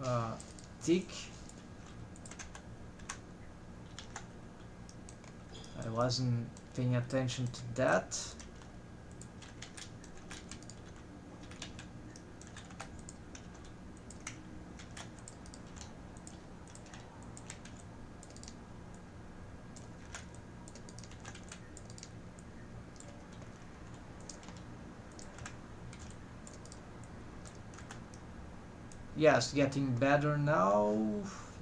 thick. I wasn't paying attention to that. Yes, getting better now.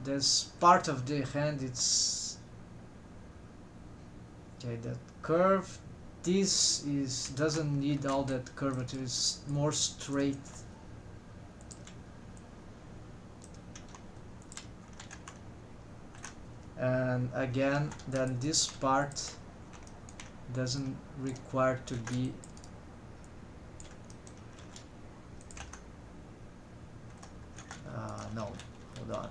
There's part of the hand, it's okay, that curve. This is doesn't need all that curvature, it's more straight. And again, then this part doesn't require to be no, hold on.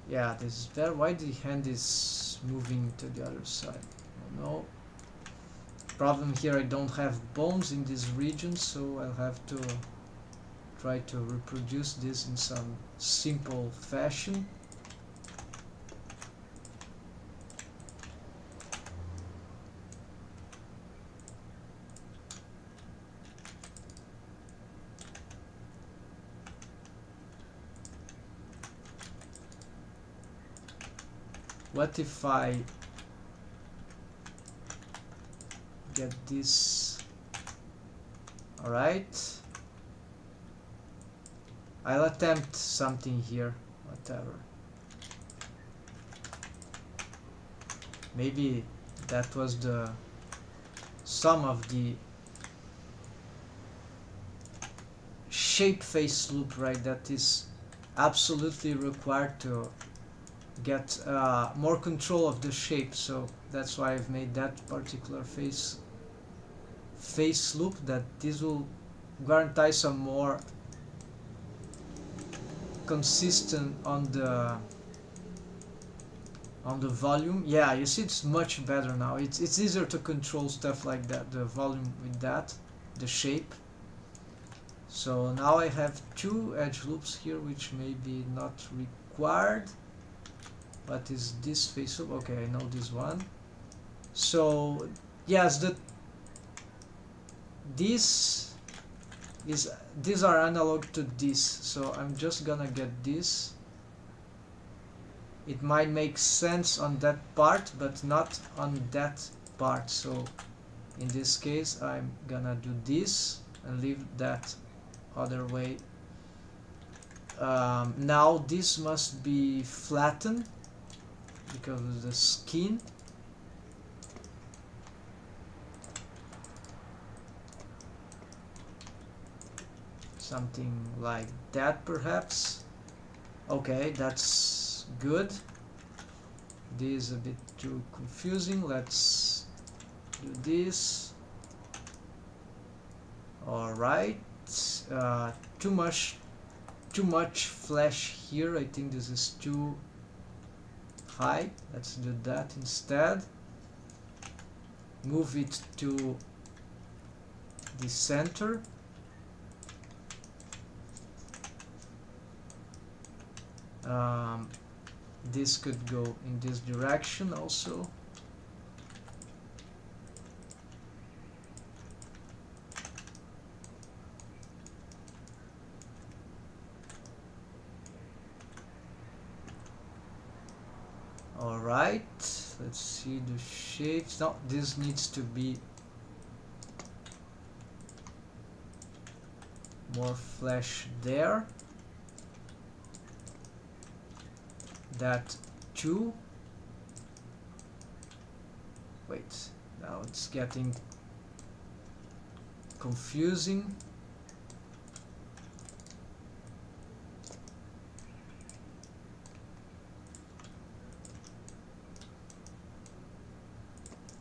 Yeah, this is better. Why the hand is moving to the other side? Oh, no. Problem here, I don't have bones in this region, so I'll have to try to reproduce this in some simple fashion. What if I get this. Alright. I'll attempt something here, whatever. Maybe that was the sum of the shape face loop, right? That is absolutely required to get more control of the shape. So that's why I've made that particular face loop, that this will guarantee some more consistent on the volume. Yeah, you see it's much better now. It's easier to control stuff like that, the volume with that, the shape. So now I have two edge loops here, which may be not required. What is this face loop? Okay, I know this one. So yes, these are analog to this. So I'm just gonna get this. It might make sense on that part, but not on that part. So in this case, I'm gonna do this and leave that other way. Now this must be flattened because of the skin. Something like that perhaps. Okay, that's good. This is a bit too confusing. Let's do this. Alright. Too much flash here. I think this is too high. Let's do that instead. Move it to the center. This could go in this direction also. Alright, let's see the shapes. No, this needs to be more flash there. That too. Wait, now it's getting confusing.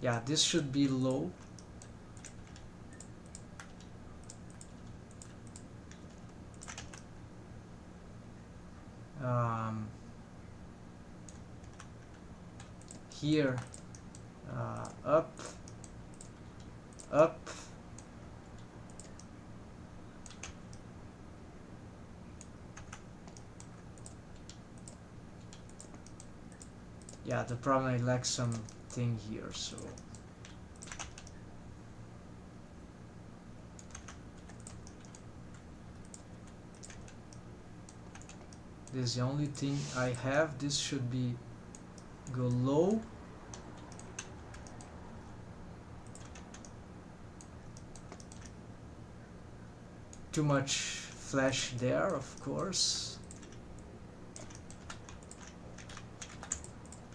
Yeah, this should be low. Here, up, up. Yeah, the problem, I lack something here, so this is the only thing I have. This should be go low. Too much flash there, of course.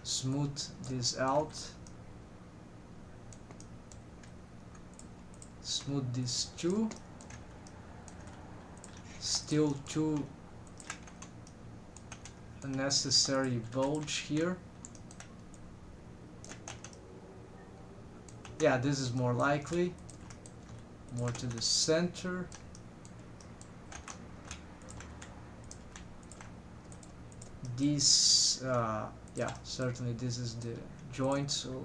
Smooth this out. Smooth this too. Still too unnecessary bulge here. Yeah, this is more likely. More to the center. This, yeah, certainly this is the joint, so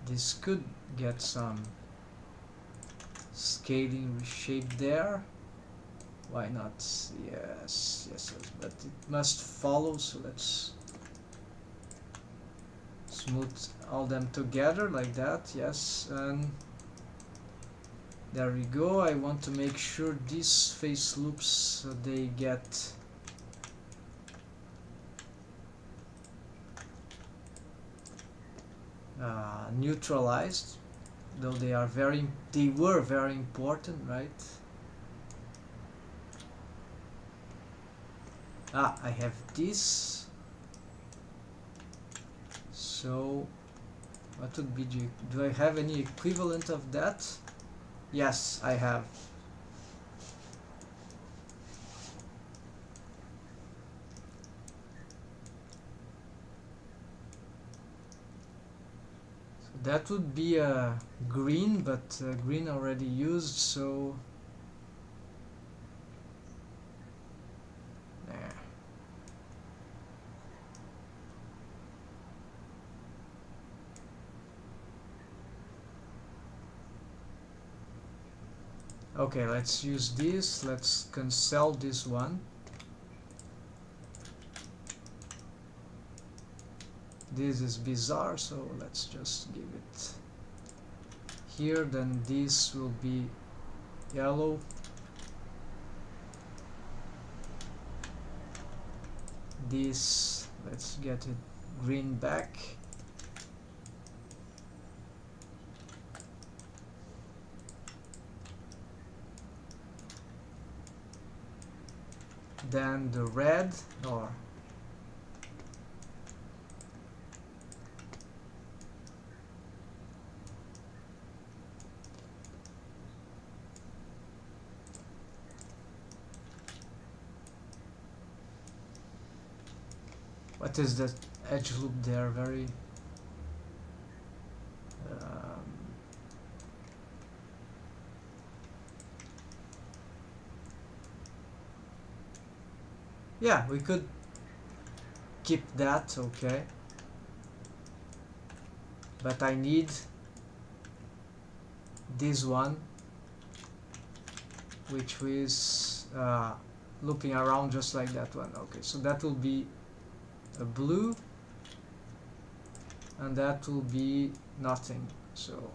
this could get some scaling reshape there. Why not? Yes, yes, yes, but it must follow, so let's smooth all them together like that. Yes, and There we go. I want to make sure these face loops they get neutralized, though they were very important, right? I have this. So what would be do I have any equivalent of that? Yes, I have. So that would be a green, but green already used, so okay, let's use this. Let's cancel this one. This is bizarre, so let's just give it here. Then this will be yellow. This, let's get it green back. Then the red, or what is that edge loop there? Very yeah, we could keep that, okay, but I need this one, which is looping around just like that one. Okay, so that will be a blue, and that will be nothing, so,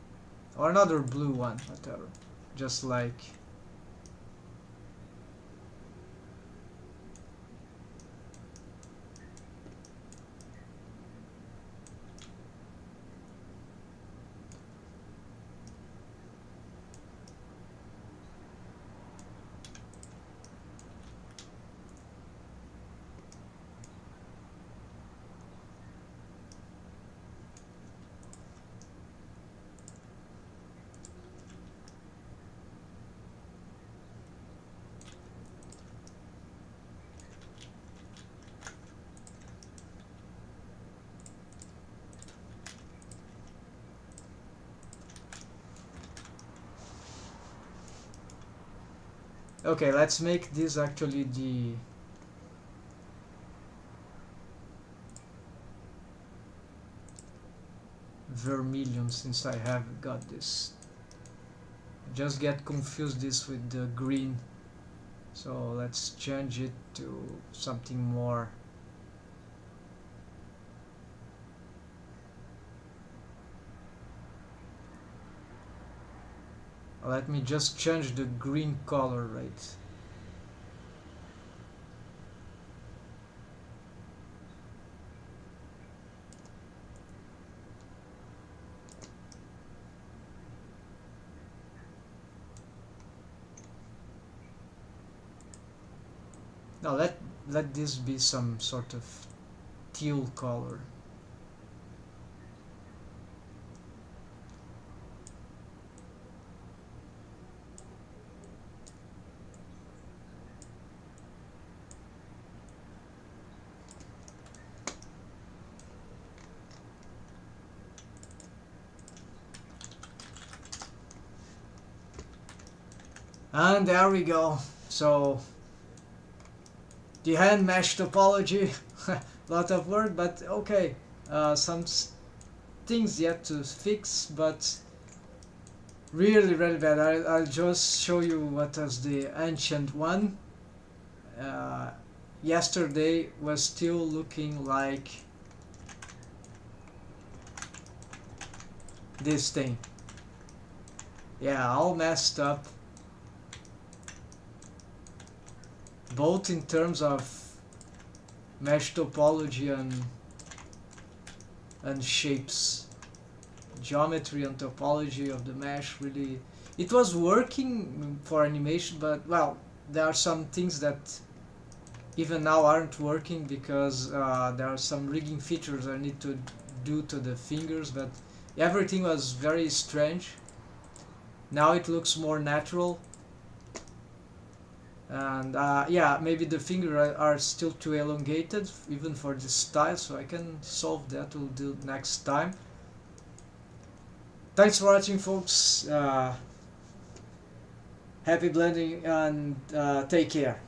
or another blue one, whatever, just like okay, let's make this actually the vermilion, since I have got this. Just get confused this with the green, so let's change it to something more let me just change the green color, right? Now let this be some sort of teal color. And there we go. So the hand mesh topology, lot of work, but okay. Some things yet to fix, but really bad. I'll just show you what was the ancient one. Yesterday was still looking like this thing. Yeah, all messed up, both in terms of mesh topology and shapes. Geometry and topology of the mesh really, it was working for animation, but well, there are some things that even now aren't working because there are some rigging features I need to do to the fingers, but everything was very strange. Now it looks more natural, and yeah, maybe the fingers are still too elongated even for this style, so I can solve that. We'll do next time. Thanks for watching, folks. Happy blending, and take care.